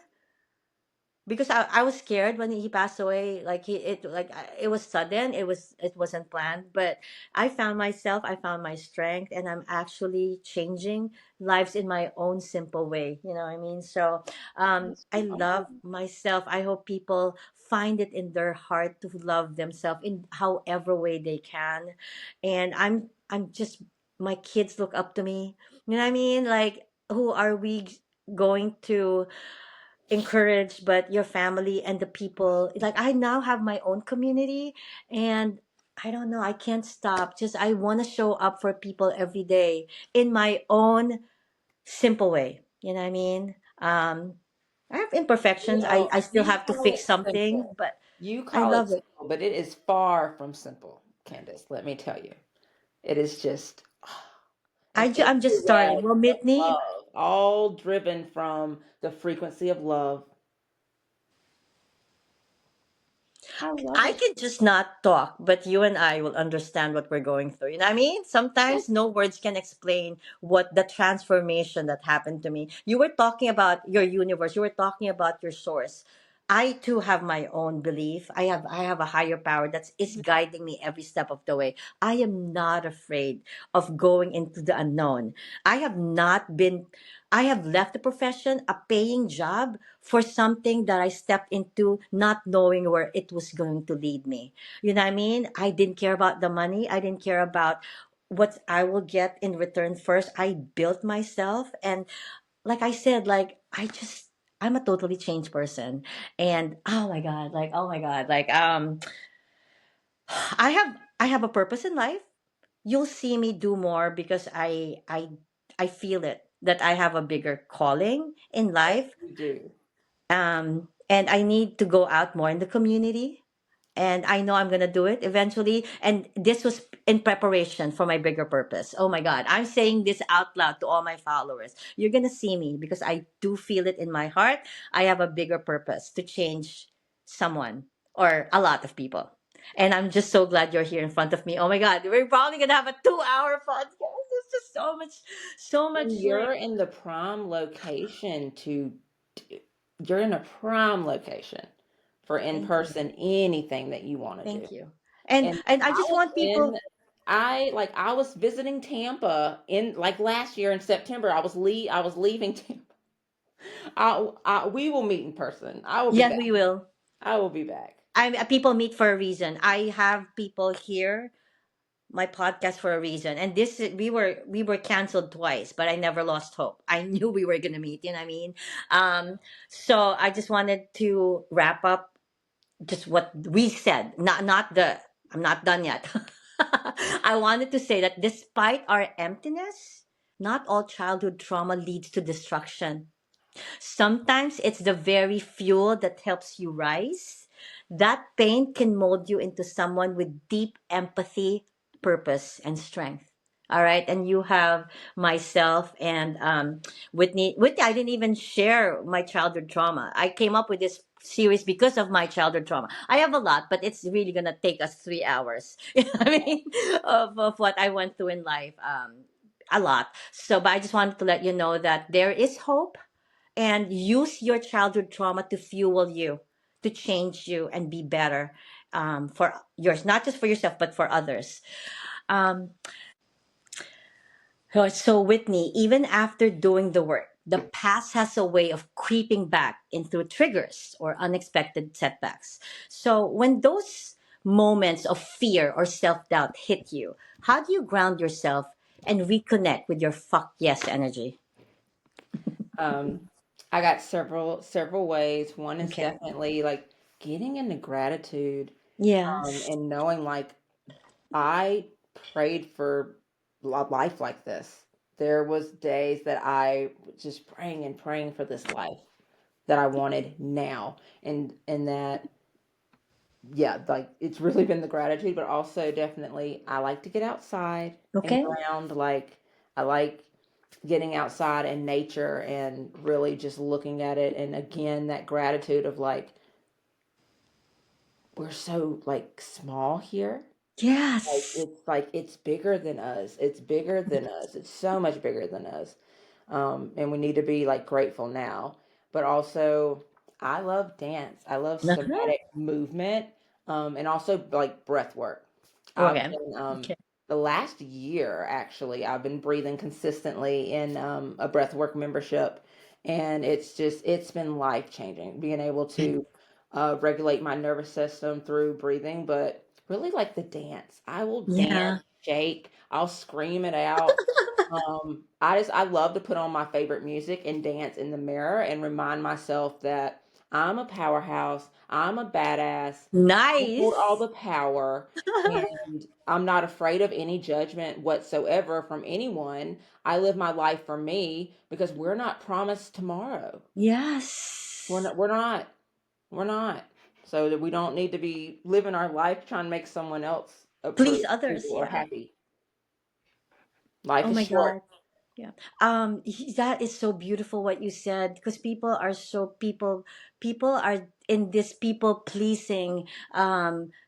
Speaker 1: because I was scared when he passed away. Like, it was sudden, it wasn't planned, but I found myself, I found my strength, and I'm actually changing lives in my own simple way, you know what I mean? So
Speaker 2: Yes,
Speaker 1: I
Speaker 2: you are.
Speaker 1: love myself. I hope people find it in their heart to love themselves in however way they can. And I'm just, my kids look up to me, you know what I mean? Like, who are we going to encourage but your family and the people? Like, I now have my own community, and I don't know, I can't stop. Just, I want to show up for people every day in my own simple way, you know what I mean? I have imperfections. I still
Speaker 2: You
Speaker 1: have to
Speaker 2: call
Speaker 1: fix
Speaker 2: it
Speaker 1: something,
Speaker 2: simple.
Speaker 1: but
Speaker 2: You
Speaker 1: I
Speaker 2: call it
Speaker 1: love it.
Speaker 2: simple, but it is far from simple, Candace. Let me tell you. It is just an
Speaker 1: I'm just
Speaker 2: empty
Speaker 1: starting.
Speaker 2: well
Speaker 1: Well,
Speaker 2: of
Speaker 1: Mitni,
Speaker 2: love, all driven from the frequency of love. I love
Speaker 1: I
Speaker 2: it.
Speaker 1: can just not talk, but you and I will understand what we're going through. You know what I mean? Sometimes no words can explain what the transformation that happened to me. You were talking about your universe. You were talking about your source. I too have my own belief. I have a higher power that is guiding me every step of the way. I am not afraid of going into the unknown. I have not been I have left the profession, a paying job, for something that I stepped into not knowing where it was going to lead me. You know what I mean? I didn't care about the money. I didn't care about what I will get in return first. I built myself. And like I said, like, I'm a totally changed person. And oh my God, like, I have a purpose in life. You'll see me do more because I feel it that I have a bigger calling in
Speaker 2: Yes,
Speaker 1: life.
Speaker 2: you do.
Speaker 1: And I need to go out more in the community. And I know I'm going to do it eventually. And this was in preparation for my bigger purpose. Oh my God. I'm saying this out loud to all my followers. You're going to see me because I do feel it in my heart. I have a bigger purpose to change someone or a lot of people. And I'm just so glad you're here in front of me. Oh my God. We're probably going to have a 2 hour podcast. It's just so
Speaker 2: And
Speaker 1: much like,
Speaker 2: you're in the prime location you're in a prime location for in
Speaker 1: thank you.
Speaker 2: person anything that you want to do.
Speaker 1: Thank you. And
Speaker 2: And
Speaker 1: and I
Speaker 2: I
Speaker 1: just
Speaker 2: was
Speaker 1: want
Speaker 2: in
Speaker 1: people.
Speaker 2: I was visiting Tampa in like last year in September. I was leaving Tampa. We will meet in person. I will be
Speaker 1: Yes,
Speaker 2: back.
Speaker 1: we will.
Speaker 2: I will be back.
Speaker 1: People meet for a reason. I have people here, my podcast, for a reason. And we were canceled twice, but I never lost hope. I knew we were gonna meet. You know what I mean? So I just wanted to wrap up just what we said. Not the. I'm not done yet. I wanted to say that despite our emptiness, not all childhood trauma leads to destruction. Sometimes it's the very fuel that helps you rise. That pain can mold you into someone with deep empathy, purpose, and strength. All right. And you have myself and Whitney. Whitney, I didn't even share my childhood trauma. I came up with this series because of my childhood trauma. I have a lot, but it's really going to take us 3 hours. You know what I mean? Of what I went through in life. A lot. So, but I just wanted to let you know that there is hope, and use your childhood trauma to fuel you, to change you, and be better, for yours, not just for yourself, but for others. Um, so, Whitney, even after doing the work, the past has a way of creeping back into triggers or unexpected setbacks. So, when those moments of fear or self doubt hit you, how do you ground yourself and reconnect with your fuck yes energy?
Speaker 2: Um, I got several ways. One is
Speaker 1: Okay.
Speaker 2: definitely like getting into gratitude,
Speaker 1: Yes.
Speaker 2: and knowing like I prayed for life like this. There was days that I was just praying and praying for this life that I wanted now. And that, yeah, like it's really been the gratitude, but also definitely I like to get outside and
Speaker 1: Okay.
Speaker 2: ground. Like I like getting outside in nature and really just looking at it. And again, that gratitude of like, we're so like small here.
Speaker 1: Yes.
Speaker 2: Like it's bigger than us. It's bigger than us. It's so much bigger than us. And we need to be like grateful now. But also, I love dance. I love
Speaker 1: Uh-huh.
Speaker 2: somatic movement, and also like breath work. I've
Speaker 1: Okay.
Speaker 2: been
Speaker 1: Okay.
Speaker 2: the last year actually. I've been breathing consistently in a breathwork membership, and it's been life changing. Being able to regulate my nervous system through breathing, but really like the dance. I will dance,
Speaker 1: Yeah.
Speaker 2: shake, I'll scream it out. I love to put on my favorite music and dance in the mirror and remind myself that I'm a powerhouse, I'm a badass, I hold all
Speaker 1: Nice.
Speaker 2: the power, and I'm not afraid of any judgment whatsoever from anyone. I live my life for me because we're not promised tomorrow. We're
Speaker 1: Yes.
Speaker 2: not, we're not, we're not. So that we don't need to be living our life trying to make someone else
Speaker 1: Please
Speaker 2: approve
Speaker 1: others.
Speaker 2: or
Speaker 1: Yeah.
Speaker 2: happy. Life
Speaker 1: Oh
Speaker 2: is
Speaker 1: my
Speaker 2: short.
Speaker 1: God. Yeah. That is so beautiful what you said, because people are in this people pleasing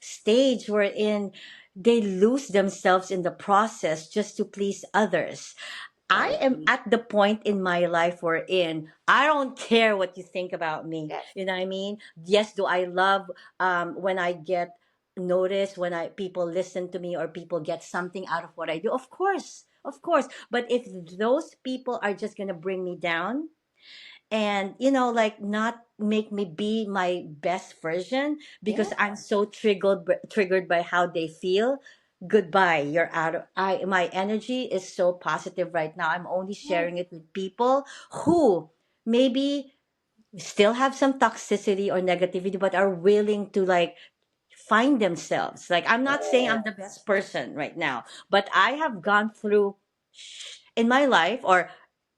Speaker 1: stage wherein they lose themselves in the process just to please others. I
Speaker 2: Right.
Speaker 1: am at the point in my life we're in. I don't care what you think about me.
Speaker 2: Yes.
Speaker 1: You know what I mean? Yes, do I love when I get noticed, when I people listen to me or people get something out of what I do? Of course. Of course. But if those people are just gonna bring me down, and like not make me be my best version
Speaker 2: Yeah.
Speaker 1: because I'm so triggered by how they feel, goodbye, you're out of I my energy is so positive right now. I'm only
Speaker 2: Yes.
Speaker 1: sharing it with people who maybe still have some toxicity or negativity but are willing to like find themselves. Like, I'm not saying I'm the best person right now, but I have gone through in my life or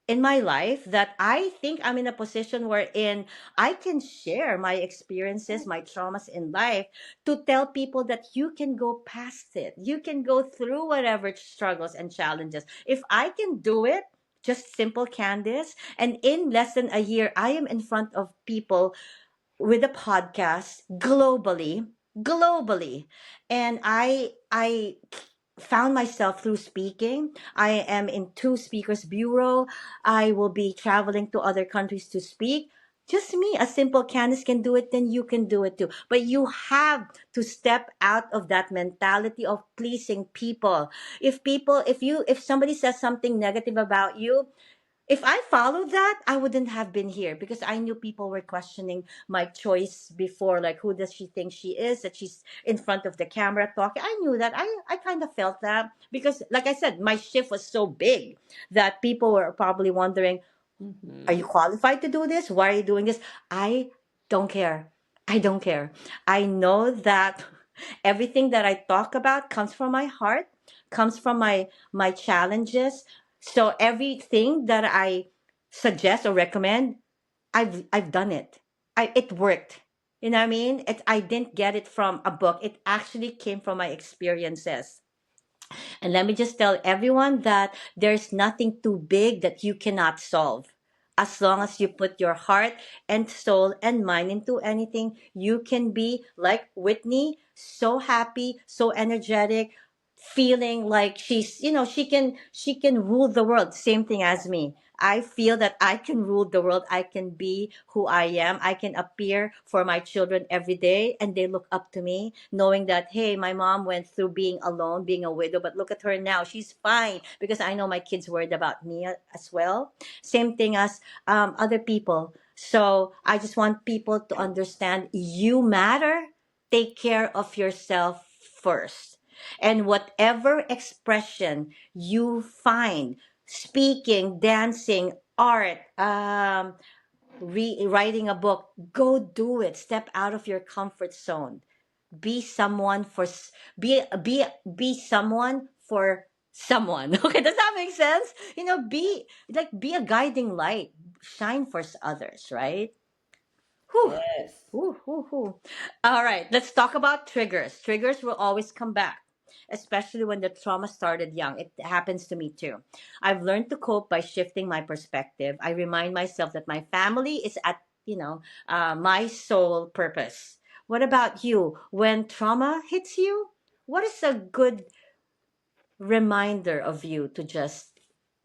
Speaker 1: in my life that I think I'm in a position wherein I can share my experiences, my traumas in life, to tell people that you can go past it. You can go through whatever struggles and challenges. If I can do it, just simple Candice, and in less than a year, I am in front of people with a podcast globally, and I found myself through speaking. I am in two speakers bureau. I will be traveling to other countries to speak. Just me, a simple Candice can do it, then you can do it too. But you have to step out of that mentality of pleasing people. If somebody says something negative about you, if I followed that, I wouldn't have been here because I knew people were questioning my choice before. Like, who does she think she is? That she's in front of the camera talking. I knew that. I kind of felt that because, like I said, my shift was so big that people were probably wondering, are
Speaker 2: Mm-hmm.
Speaker 1: you qualified to do this? Why are you doing this? I don't care. I don't care. I know that everything that I talk about comes from my heart, comes from my challenges. So everything that I suggest or recommend, I've done it. It worked. You know what I mean? I didn't get it from a book. It actually came from my experiences. And let me just tell everyone that there's nothing too big that you cannot solve. As long as you put your heart and soul and mind into anything, you can be like Whitney, so happy, so energetic, feeling like she can rule the world. Same thing as me. I feel that I can rule the world. I can be who I am. I can appear for my children every day and they look up to me, knowing that, hey, my mom went through being alone, being a widow, but look at her now. She's fine because I know my kids worried about me as well. Same thing as other people. So I just want people to understand you matter. Take care of yourself first. And whatever expression you find, speaking, dancing, art, writing a book, go do it. Step out of your comfort zone. Be someone for be be be someone for someone. Okay, does that make sense? Be a guiding light, shine for others, right? Whew.
Speaker 2: Yes.
Speaker 1: Whew, whew, whew. All right, let's talk about triggers. Triggers will always come back, especially when the trauma started young. It happens to me too. I've learned to cope by shifting my perspective. I remind myself that my family is at, my sole purpose. What about you? When trauma hits you, what is a good reminder of you to just,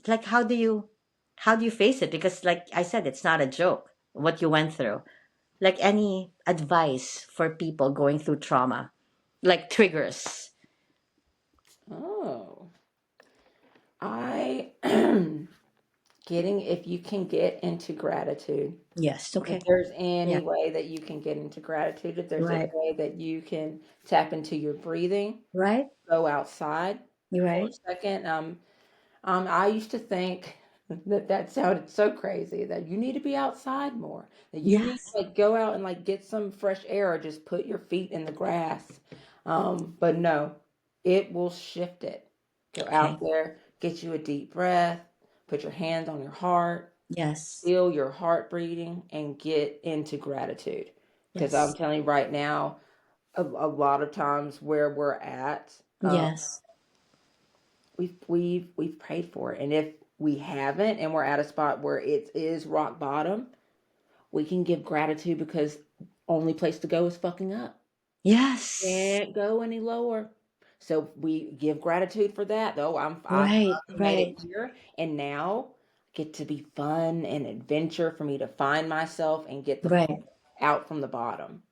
Speaker 1: like, how do you face it? Because like I said, it's not a joke what you went through. Like, any advice for people going through trauma, like triggers?
Speaker 2: Oh, I getting if you can get into gratitude.
Speaker 1: Yes.
Speaker 2: If
Speaker 1: Okay.
Speaker 2: there's
Speaker 1: Yeah.
Speaker 2: any way that you can get into gratitude, if there's any
Speaker 1: Right.
Speaker 2: way that you can tap into your breathing,
Speaker 1: Right.
Speaker 2: go outside
Speaker 1: You're
Speaker 2: for
Speaker 1: right.
Speaker 2: a second. I used to think that that sounded so crazy that you need to be outside more, that you need
Speaker 1: Yes.
Speaker 2: to like go out and like get some fresh air or just put your feet in the grass. But no, it will shift it. Go
Speaker 1: Okay.
Speaker 2: out there, get you a deep breath, put your hand on your heart,
Speaker 1: Yes.
Speaker 2: feel your heart beating, and get into gratitude. Because I'm
Speaker 1: Yes.
Speaker 2: telling you right now, a lot of times where we're at,
Speaker 1: Yes.
Speaker 2: we've prayed for it, and if we haven't, and we're at a spot where it is rock bottom, we can give gratitude because only place to go is fucking up.
Speaker 1: Yes.
Speaker 2: Can't go any lower. So we give gratitude for that. Though I
Speaker 1: Right.
Speaker 2: finally made it
Speaker 1: Right.
Speaker 2: here, and now get to be fun and adventure for me to find myself and get the
Speaker 1: Right.
Speaker 2: out from the bottom.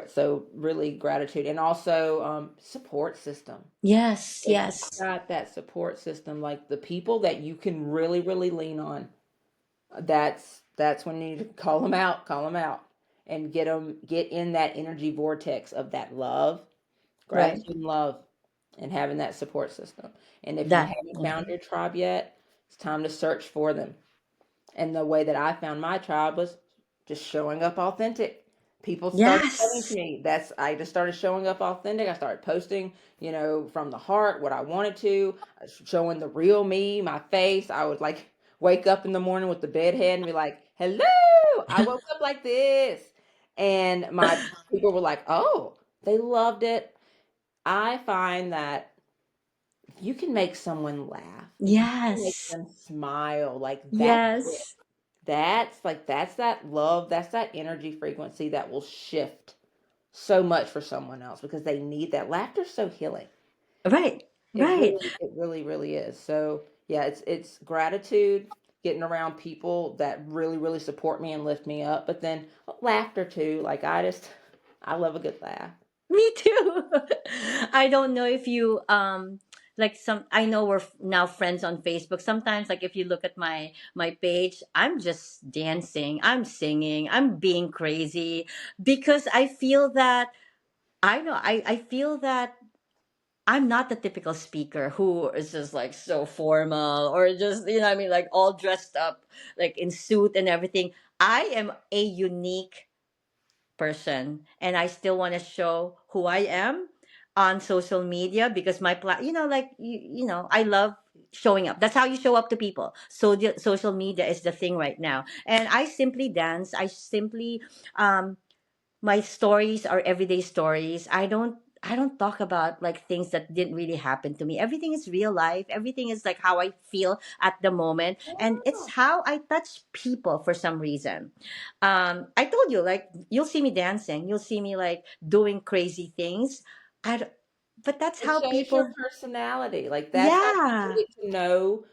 Speaker 2: So really gratitude, and also support system.
Speaker 1: Yes.
Speaker 2: If you
Speaker 1: Yes.
Speaker 2: got that support system, like the people that you can really, really lean on, that's when you need to call them out, and get in that energy vortex of that love,
Speaker 1: Right.
Speaker 2: gratitude, and love, and having that support system. And if you
Speaker 1: That.
Speaker 2: haven't
Speaker 1: Yeah.
Speaker 2: found your tribe yet, it's time to search for them. And the way that I found my tribe was just showing up authentic. People started coming to
Speaker 1: Yes.
Speaker 2: me. That's I just started showing up authentic. I started posting, from the heart what I wanted to, showing the real me, my face. I would like wake up in the morning with the bed head and be like, "Hello, I woke up like this." And my people were like, "Oh, they loved it." I find that if you can make someone laugh, if you can make
Speaker 1: Yes.
Speaker 2: them smile, like that
Speaker 1: Yes.
Speaker 2: that's that love, that's that energy frequency that will shift so much for someone else because they need that. Laughter's so healing.
Speaker 1: Right.
Speaker 2: It
Speaker 1: Right.
Speaker 2: really, it really, really is. So yeah, it's gratitude, getting around people that really, really support me and lift me up, but then laughter too. Like I love a good laugh.
Speaker 1: Me too. I don't know if you like some I know we're now friends on Facebook. Sometimes like if you look at my page, I'm just dancing, I'm singing, I'm being crazy because I feel that I feel that I'm not the typical speaker who is just like so formal or just what I mean, like all dressed up like in suit and everything. I am a unique person and I still want to show who I am on social media because like I love showing up. That's how you show up to people. So the social media is the thing right now. And I simply dance. I simply um my stories are everyday stories. I don't talk about like things that didn't really happen to me. Everything is real life. Everything is like how I feel at the moment, and it's how I touch people for some reason. I told you, like, you'll see me dancing, you'll see me like doing crazy things. I d- but that's
Speaker 2: It
Speaker 1: how
Speaker 2: shows your
Speaker 1: people.
Speaker 2: personality. Like that's how people
Speaker 1: Yeah.
Speaker 2: get to know,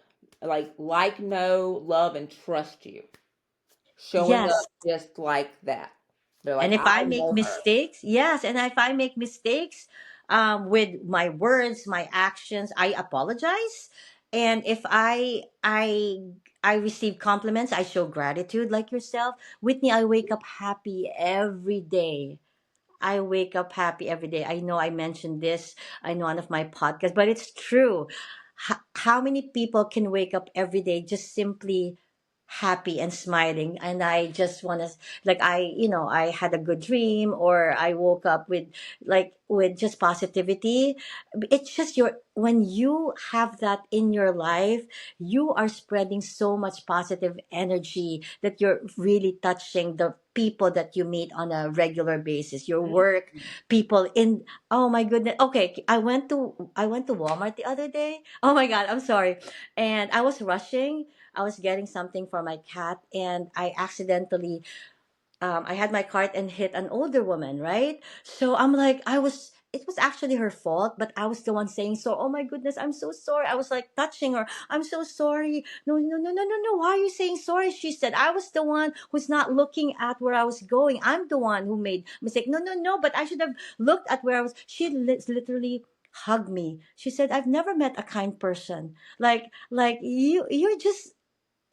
Speaker 2: know, love, and trust you. Showing
Speaker 1: Yes.
Speaker 2: up just like that. They're like,
Speaker 1: And if
Speaker 2: I
Speaker 1: I make
Speaker 2: know her.
Speaker 1: mistakes, yes, and if I make mistakes with my words, my actions, I apologize. And if I receive compliments, I show gratitude like yourself. Whitney, I wake up happy every day. I wake up happy every day. I know I mentioned this, I know, one of my podcasts, but it's true. How many people can wake up every day just simply happy and smiling, and I just want to, like, I had a good dream, or I woke up with, like, with just positivity. It's just your, when you have that in your life, you are spreading so much positive energy that you're really touching the people that you meet on a regular basis, your
Speaker 2: Mm.
Speaker 1: work people in. Oh my goodness. Okay, I went to Walmart the other day. Oh my god, I'm sorry. And I was rushing. I was getting something for my cat, and I accidentally, I had my cart and hit an older woman, right? So I'm like, it was actually her fault, but I was the one saying, so, oh my goodness, I'm so sorry. I was like touching her. I'm so sorry. No, no, no, no, no, no. Why are you saying sorry? She said, I was the one who's not looking at where I was going. I'm the one who made mistake. No, no, no, but I should have looked at where I was. She literally hugged me. She said, I've never met a kind person. Like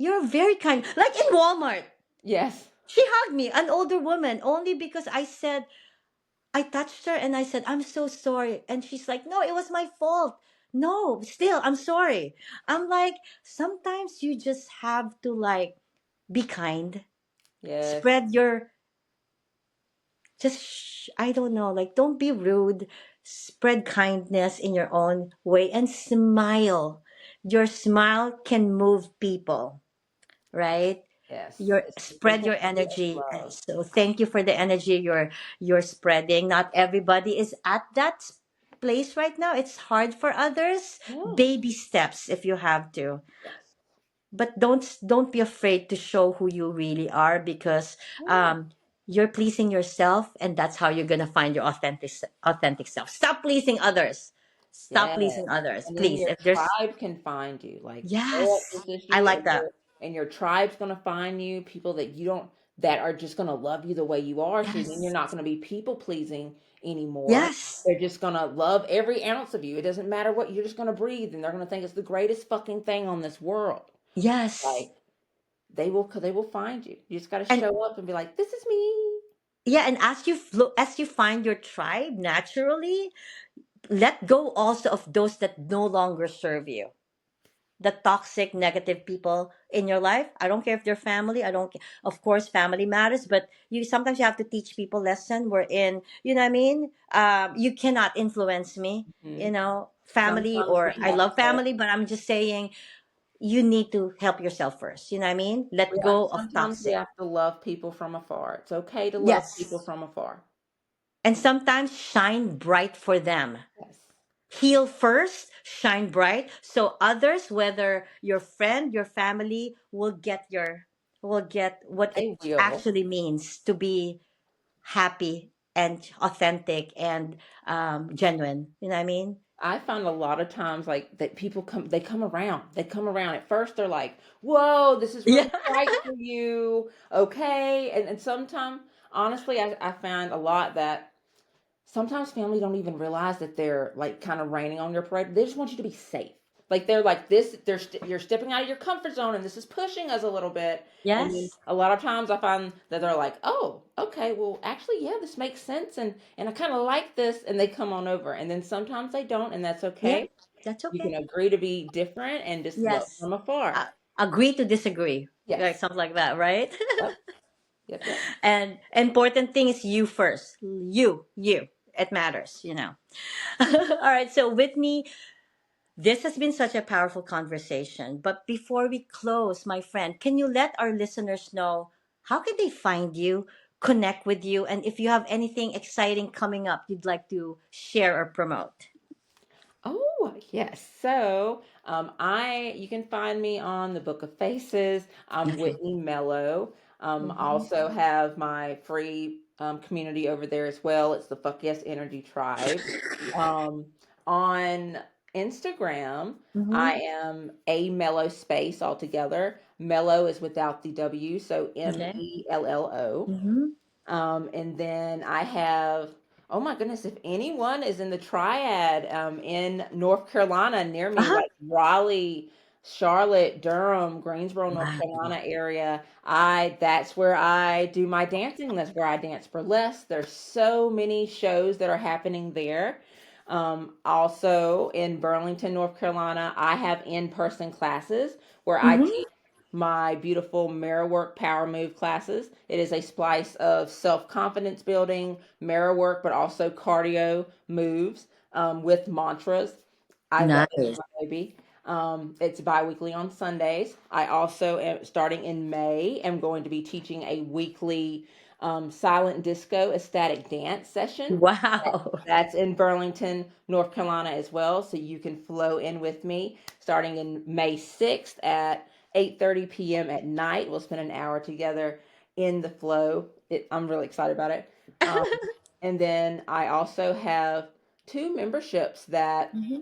Speaker 1: you're very kind. Like in Walmart.
Speaker 2: Yes.
Speaker 1: She hugged me, an older woman, only because I touched her and I said, I'm so sorry. And she's like, no, it was my fault. No, still, I'm sorry. I'm like, sometimes you just have to, like, be kind,
Speaker 2: Yes.
Speaker 1: spread your, I don't know, like, don't be rude, spread kindness in your own way and smile. Your smile can move people, right?
Speaker 2: Yes.
Speaker 1: Your spread
Speaker 2: People
Speaker 1: your
Speaker 2: see it as
Speaker 1: energy.
Speaker 2: love.
Speaker 1: So thank you for the energy you're spreading. Not everybody is at that place right now. It's hard for others.
Speaker 2: Yeah.
Speaker 1: Baby steps if you have to.
Speaker 2: Yes.
Speaker 1: But don't be afraid to show who you really are, because
Speaker 2: Yeah.
Speaker 1: um you're pleasing yourself, and that's how you're going to find your authentic self. Stop pleasing others. Stop
Speaker 2: Yes.
Speaker 1: pleasing others,
Speaker 2: And then
Speaker 1: please.
Speaker 2: your
Speaker 1: If there's
Speaker 2: tribe can find you. Like say that
Speaker 1: Yes.
Speaker 2: this is
Speaker 1: I
Speaker 2: you,
Speaker 1: like that.
Speaker 2: and your tribe's gonna find you people that you don't, that are just gonna love you the way you are. So then you're
Speaker 1: Yes.
Speaker 2: not gonna be people pleasing anymore.
Speaker 1: Yes.
Speaker 2: They're just gonna love every ounce of you. It doesn't matter what, you're just gonna breathe, and they're gonna think it's the greatest fucking thing on this world.
Speaker 1: Yes.
Speaker 2: Like they will find you. You just gotta
Speaker 1: And
Speaker 2: show up and be like, this is me.
Speaker 1: yeah, and as you find your tribe naturally, let go also of those that no longer serve you. The toxic, negative people in your life. I don't care if they're family. I don't. Of course, family matters, but you sometimes you have to teach people lesson. We're in. You know what I mean? You cannot influence me.
Speaker 2: Mhm.
Speaker 1: Family,
Speaker 2: Sometimes
Speaker 1: or
Speaker 2: we
Speaker 1: I
Speaker 2: have
Speaker 1: love
Speaker 2: to.
Speaker 1: family, but I'm just saying you need to help yourself first. You know what I mean? Let go of
Speaker 2: Sometimes we
Speaker 1: toxic.
Speaker 2: have to love people from afar. It's okay to love people
Speaker 1: Yes,
Speaker 2: from afar.
Speaker 1: and sometimes shine bright for them.
Speaker 2: Yes.
Speaker 1: Heal first, shine bright, so others, whether your friend, your family, will get what
Speaker 2: They
Speaker 1: it
Speaker 2: will.
Speaker 1: actually means to be happy and authentic and genuine. You know what I mean?
Speaker 2: I find a lot of times like that people come, they come around. They come around. At first they're like, whoa, this is
Speaker 1: Yeah.
Speaker 2: really right for you. Okay. And sometimes, honestly, I find a lot that sometimes family don't even realize that they're like kind of raining on your parade. They just want you to be safe. Like they're like this, you're stepping out of your comfort zone, and this is pushing us a little bit. And then
Speaker 1: Yes.
Speaker 2: a lot of times I find that they're like, oh, okay, well, actually, yeah, this makes sense, and I kind of like this, and they come on over. And then sometimes they don't, and that's
Speaker 1: Yeah.
Speaker 2: okay.
Speaker 1: That's
Speaker 2: You can
Speaker 1: okay.
Speaker 2: agree to be different and just love
Speaker 1: Yes.
Speaker 2: from afar.
Speaker 1: Uh, Agree to disagree. Like
Speaker 2: Yes.
Speaker 1: something like that, right?
Speaker 2: Yep. Yep. Yep.
Speaker 1: And important thing is you first. You. It matters. All right. So Whitney, this has been such a powerful conversation. But before we close, my friend, can you let our listeners know how can they find you, connect with you, and if you have anything exciting coming up you'd like to share or promote?
Speaker 2: Oh, yes. So, I you can find me on the Book of Faces. I'm
Speaker 1: Okay.
Speaker 2: Whitney Mello.
Speaker 1: Mhm.
Speaker 2: Also have my free community over there as well. It's the Fuck Yes Energy Tribe. Um, on Instagram, I
Speaker 1: Mhm.
Speaker 2: am a Mellow Space altogether. Mellow is without the W, so
Speaker 1: Okay.
Speaker 2: Mello.
Speaker 1: Mhm.
Speaker 2: And then I have, oh my goodness, if anyone is in the triad in North Carolina near me,
Speaker 1: Uh-huh.
Speaker 2: like Raleigh, Charlotte, Durham, Greensboro, North
Speaker 1: Wow.
Speaker 2: Carolina area, that's where I do my dancing. That's where I dance burlesque. There's so many shows that are happening there. Also in Burlington, North Carolina, I have in-person classes where I
Speaker 1: Mhm.
Speaker 2: teach. my beautiful mirror work power move classes. It is a splice of self confidence building, mirror work, but also cardio moves with mantras. That is
Speaker 1: Nice.
Speaker 2: my baby. It's bi-weekly on Sundays. I also am starting in May. Am going to be teaching a weekly silent disco ecstatic dance session.
Speaker 1: Wow.
Speaker 2: That's in Burlington, North Carolina as well. So you can flow in with me starting in May 6th at 8:30 p.m. at night. We'll spend an hour together in the flow. I'm really excited about it. Um, and then I also have two memberships that
Speaker 1: Mhm,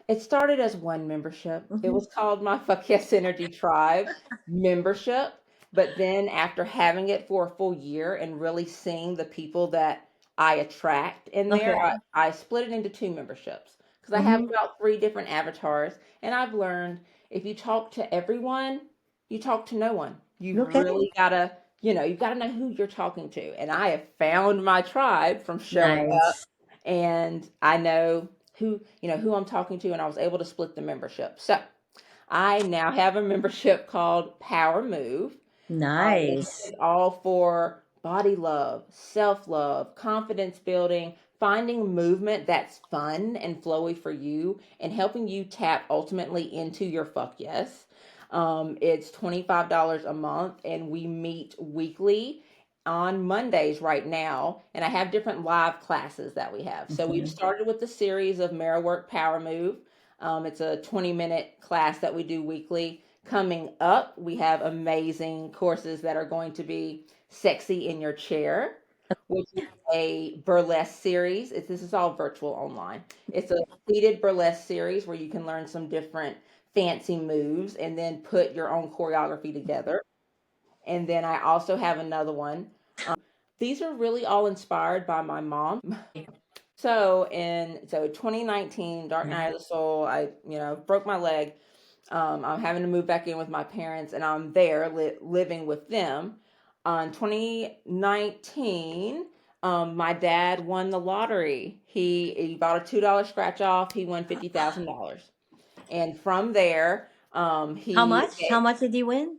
Speaker 2: it started as one membership. It
Speaker 1: mhm.
Speaker 2: was called my Fuck Yes Energy Tribe membership. But then after having it for a full year and really seeing the people that I attract in there,
Speaker 1: Okay.
Speaker 2: I split it into two memberships because I have
Speaker 1: Mhm.
Speaker 2: about three different avatars. And I've learned if you talk to everyone, you talk to no one. You've
Speaker 1: Okay.
Speaker 2: really got to, you've got to know who you're talking to. And I have found my tribe from showing up,
Speaker 1: Nice.
Speaker 2: and I know who I'm talking to, and I was able to split the membership. So I now have a membership called Power Move. This
Speaker 1: Nice.
Speaker 2: is all for body love, self love, confidence building, finding movement that's fun and flowy for you, and helping you tap ultimately into your fuck yes. It's $25 a month, and we meet weekly on Mondays right now. And I have different live classes that we have. So we've
Speaker 1: Mhm.
Speaker 2: started with the series of Mirror Work Power Move. It's a 20-minute class that we do weekly. Coming up, we have amazing courses that are going to be Sexy in Your Chair, which is a burlesque series. This is all virtual online. It's a seated burlesque series where you can learn some different fancy moves and then put your own choreography together. And then I also have another one. These are really all inspired by my mom. So 2019, Dark Night of the Soul, I broke my leg. I'm having to move back in with my parents, and I'm there living with them. On 2019, my dad won the lottery. He bought a $2 scratch off. He won $50,000, and from there,
Speaker 1: How
Speaker 2: he
Speaker 1: much? How much did you win?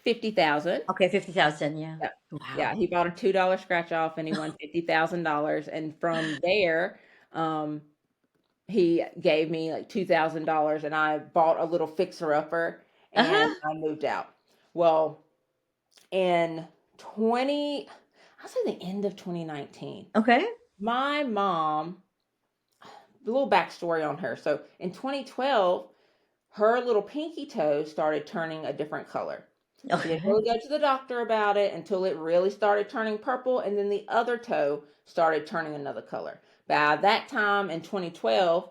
Speaker 2: 50,000.
Speaker 1: Okay, 50,000. Yeah.
Speaker 2: Yeah. Yeah,
Speaker 1: Wow.
Speaker 2: he bought a $2 scratch off and he won $50,000. And from there, um, he gave me like $2,000 and I bought a little fixer upper and
Speaker 1: Uh-huh.
Speaker 2: I moved out. Well, in 20, I'll say the end of 2019,
Speaker 1: Okay.
Speaker 2: my mom, a little backstory on her. So in 2012, her little pinky toe started turning a different color. She didn't
Speaker 1: Okay.
Speaker 2: really go to the doctor about it until it really started turning purple, and then the other toe started turning another color. By that time in 2012,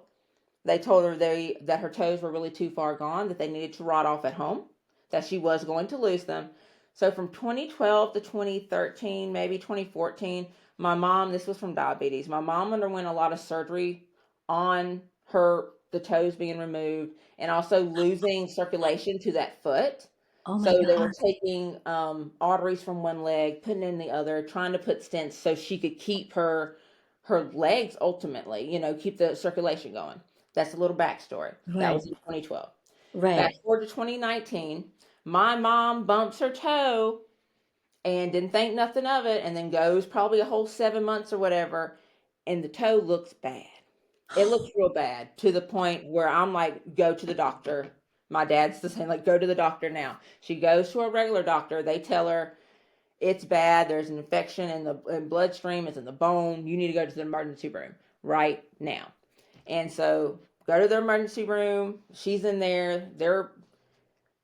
Speaker 2: they told her that her toes were really too far gone, that they needed to rot off at home, that she was going to lose them. So from 2012 to 2013, maybe 2014, my mom, this was from diabetes. My mom underwent a lot of surgery on the toes being removed and also losing circulation to that foot.
Speaker 1: Oh
Speaker 2: So
Speaker 1: my
Speaker 2: they were
Speaker 1: God.
Speaker 2: taking arteries from one leg, putting in the other, trying to put stents so she could keep her legs ultimately, keep the circulation going. That's a little backstory. That
Speaker 1: Right.
Speaker 2: was in 2012.
Speaker 1: Right.
Speaker 2: Fast forward to 2019, my mom bumps her toe and didn't think nothing of it, and then goes probably a whole 7 months or whatever, and the toe looks bad. It looks real bad to the point where I'm like, go to the doctor. My dad's the same, like, go to the doctor now. She goes to a regular doctor. They tell her it's bad. There's an infection in the bloodstream. It's in the bone. You need to go to the emergency room right now. And so go to the emergency room. She's in there.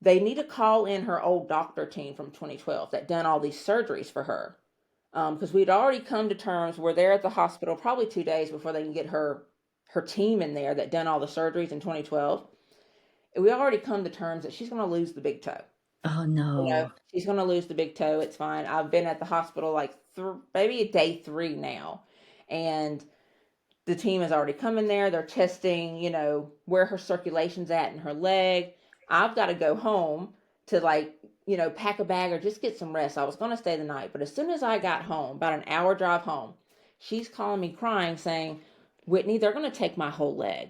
Speaker 2: They need to call in her old doctor team from 2012 that done all these surgeries for her. Because we'd already come to terms. We're there at the hospital probably 2 days before they can get her team in there that done all the surgeries in 2012. We already come to terms that she's going to lose the big toe.
Speaker 1: Oh no.
Speaker 2: She's going to lose the big toe. It's fine. I've been at the hospital like maybe day 3 now, and the team has already come in there. They're testing, where her circulation's at in her leg. I've got to go home to, like, pack a bag or just get some rest. I was going to stay the night, but as soon as I got home, about an hour drive home, she's calling me crying saying, Whitney, they're going to take my whole leg.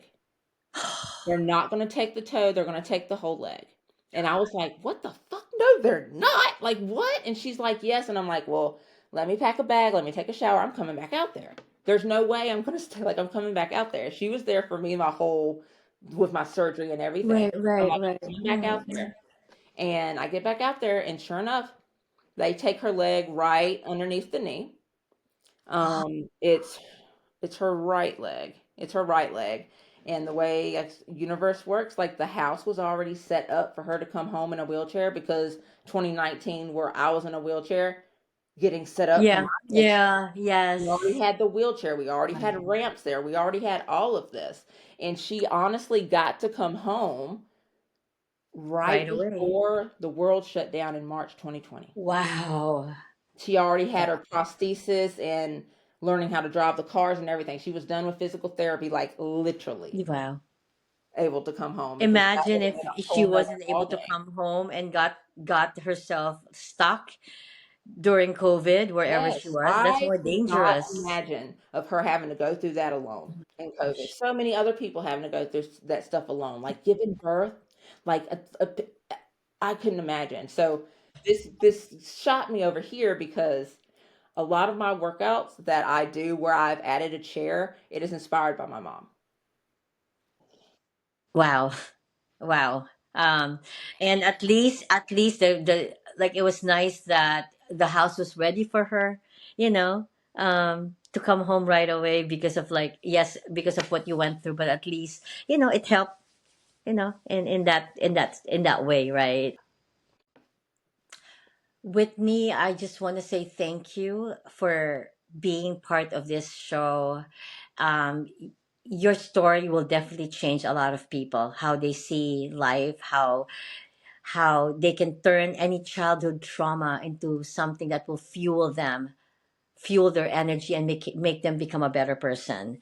Speaker 2: They're not going to take the toe. They're going to take the whole leg. And I was like, what the fuck? No, they're not. Like, what? And she's like, yes. And I'm like, well, let me pack a bag. Let me take a shower. I'm coming back out there. There's no way I'm going to stay. Like, I'm coming back out there. She was there for me my whole, with my surgery and everything.
Speaker 1: Right,
Speaker 2: I'm
Speaker 1: right,
Speaker 2: like,
Speaker 1: right.
Speaker 2: I'm coming back
Speaker 1: Right.
Speaker 2: out there. And I get back out there, and sure enough, they take her leg right underneath the knee.
Speaker 1: Oh,
Speaker 2: It's her right leg. It's her right leg. And the way universe works, like the house was already set up for her to come home in a wheelchair because 2019, where I was in a wheelchair, getting set up for
Speaker 1: yeah,
Speaker 2: my next.
Speaker 1: yeah,
Speaker 2: We already
Speaker 1: yes.
Speaker 2: had the wheelchair. We already had
Speaker 1: Wow.
Speaker 2: ramps there. We already had all of this. And she honestly got to come home right
Speaker 1: Right away.
Speaker 2: before the world shut down in March 2020.
Speaker 1: Wow.
Speaker 2: She already had her prosthesis and learning how to drive the cars and everything. She was done with physical therapy, like literally
Speaker 1: Wow.
Speaker 2: able to come home because that
Speaker 1: Imagine
Speaker 2: would have
Speaker 1: if
Speaker 2: been a
Speaker 1: she
Speaker 2: whole nother
Speaker 1: wasn't able
Speaker 2: ball
Speaker 1: to
Speaker 2: game.
Speaker 1: come home and got herself stuck during COVID wherever she
Speaker 2: Yes,
Speaker 1: was. That's
Speaker 2: I
Speaker 1: more
Speaker 2: could not
Speaker 1: dangerous.
Speaker 2: imagine of her having to go through that alone in COVID.
Speaker 1: Gosh.
Speaker 2: So many other people having to go through that stuff alone, like giving birth, like I couldn't imagine. So this shot me over here because a lot of my workouts that I do where I've added a chair, it is inspired by my mom.
Speaker 1: Wow. Wow. Um, and at least the like it was nice that the house was ready for her, to come home right away because of like yes, because of what you went through, but at least, it helped, in that way, right? Whitney, I just want to say thank you for being part of this show. Your story will definitely change a lot of people, how they see life, how they can turn any childhood trauma into something that will fuel their energy and make them become a better person.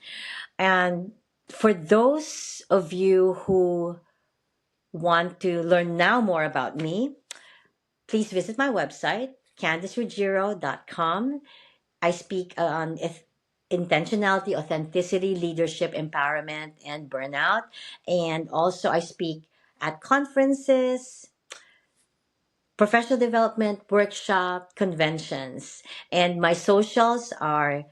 Speaker 1: And for those of you who want to learn now more about me, please visit my website, candiceruggiero.com. I speak on intentionality, authenticity, leadership, empowerment, and burnout. And also, I speak at conferences, professional development, workshop, conventions. And my socials are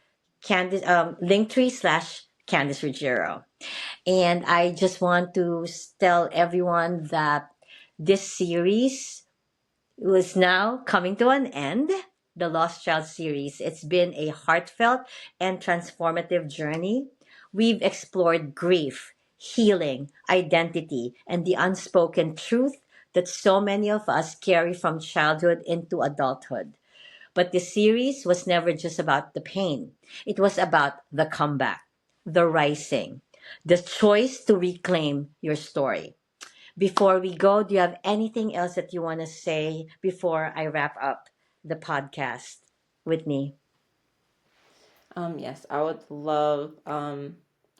Speaker 1: Linktree/Candice Ruggiero. And I just want to tell everyone that this series was now coming to an end. The Lost Child series. It's been a heartfelt and transformative journey. We've explored grief, healing, identity, and the unspoken truth that so many of us carry from childhood into adulthood. But the series was never just about the pain, it was about the comeback, the rising, the choice to reclaim your story. Before we go, do you have anything else that you want to say before I wrap up the podcast with me?
Speaker 2: Yes, I would love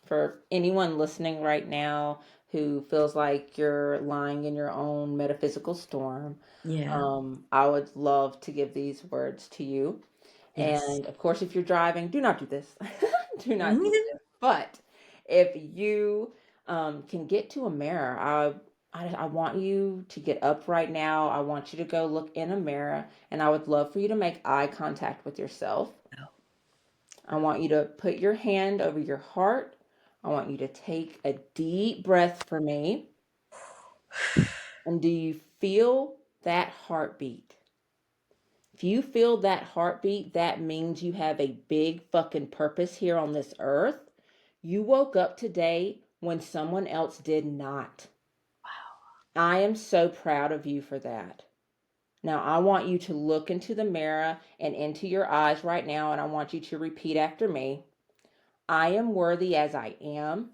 Speaker 2: for anyone listening right now who feels like you're lying in your own metaphysical storm.
Speaker 1: Yeah.
Speaker 2: I would love to give these words to you.
Speaker 1: Yes.
Speaker 2: And of course, if you're driving, do not do this. Do not do this. But if you can get to a mirror, I want you to get up right now. I want you to go look in a mirror, and I would love for you to make eye contact with yourself. I want you to put your hand over your heart. I want you to take a deep breath for me. And do you feel that heartbeat? If you feel that heartbeat, that means you have a big fucking purpose here on this earth. You woke up today when someone else did not. I am so proud of you for that. Now, I want you to look into the mirror and into your eyes right now, and I want you to repeat after me. I am worthy as I am.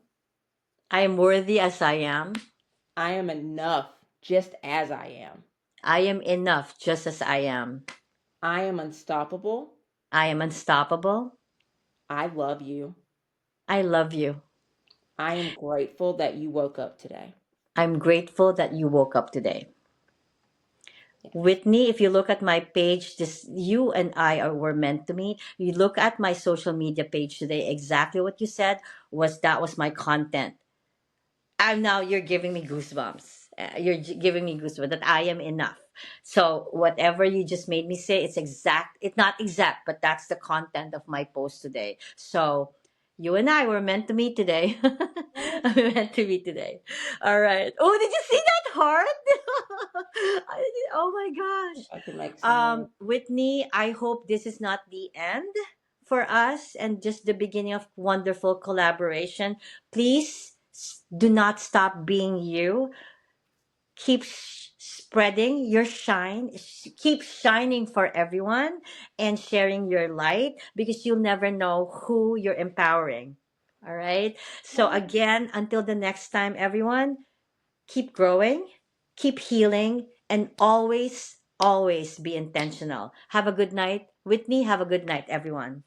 Speaker 1: I am worthy as I am.
Speaker 2: I am enough just as I am.
Speaker 1: I am enough just as I am.
Speaker 2: I am unstoppable.
Speaker 1: I am unstoppable.
Speaker 2: I love you.
Speaker 1: I love you.
Speaker 2: I am grateful that you woke up today.
Speaker 1: I'm grateful that you woke up today.
Speaker 2: Yes.
Speaker 1: Whitney, if you look at my page, this you and I were meant to meet. You look at my social media page today, exactly what you said was my content. I'm now you're giving me goosebumps. You're giving me goosebumps that I am enough. So whatever you just made me say, it's exact. It's not exact, but that's the content of my post today. So you and I were meant to meet today. We're meant to meet today. All right. Oh, did you see that heart? Oh my gosh.
Speaker 2: I can make some more.
Speaker 1: Whitney, I hope this is not the end for us and just the beginning of wonderful collaboration. Please do not stop being you. Keep spreading your shine. Keep shining for everyone and sharing your light because you'll never know who you're empowering. All right. So, again, until the next time, everyone, keep growing, keep healing, and always, always be intentional. Have a good night. Whitney, have a good night, everyone.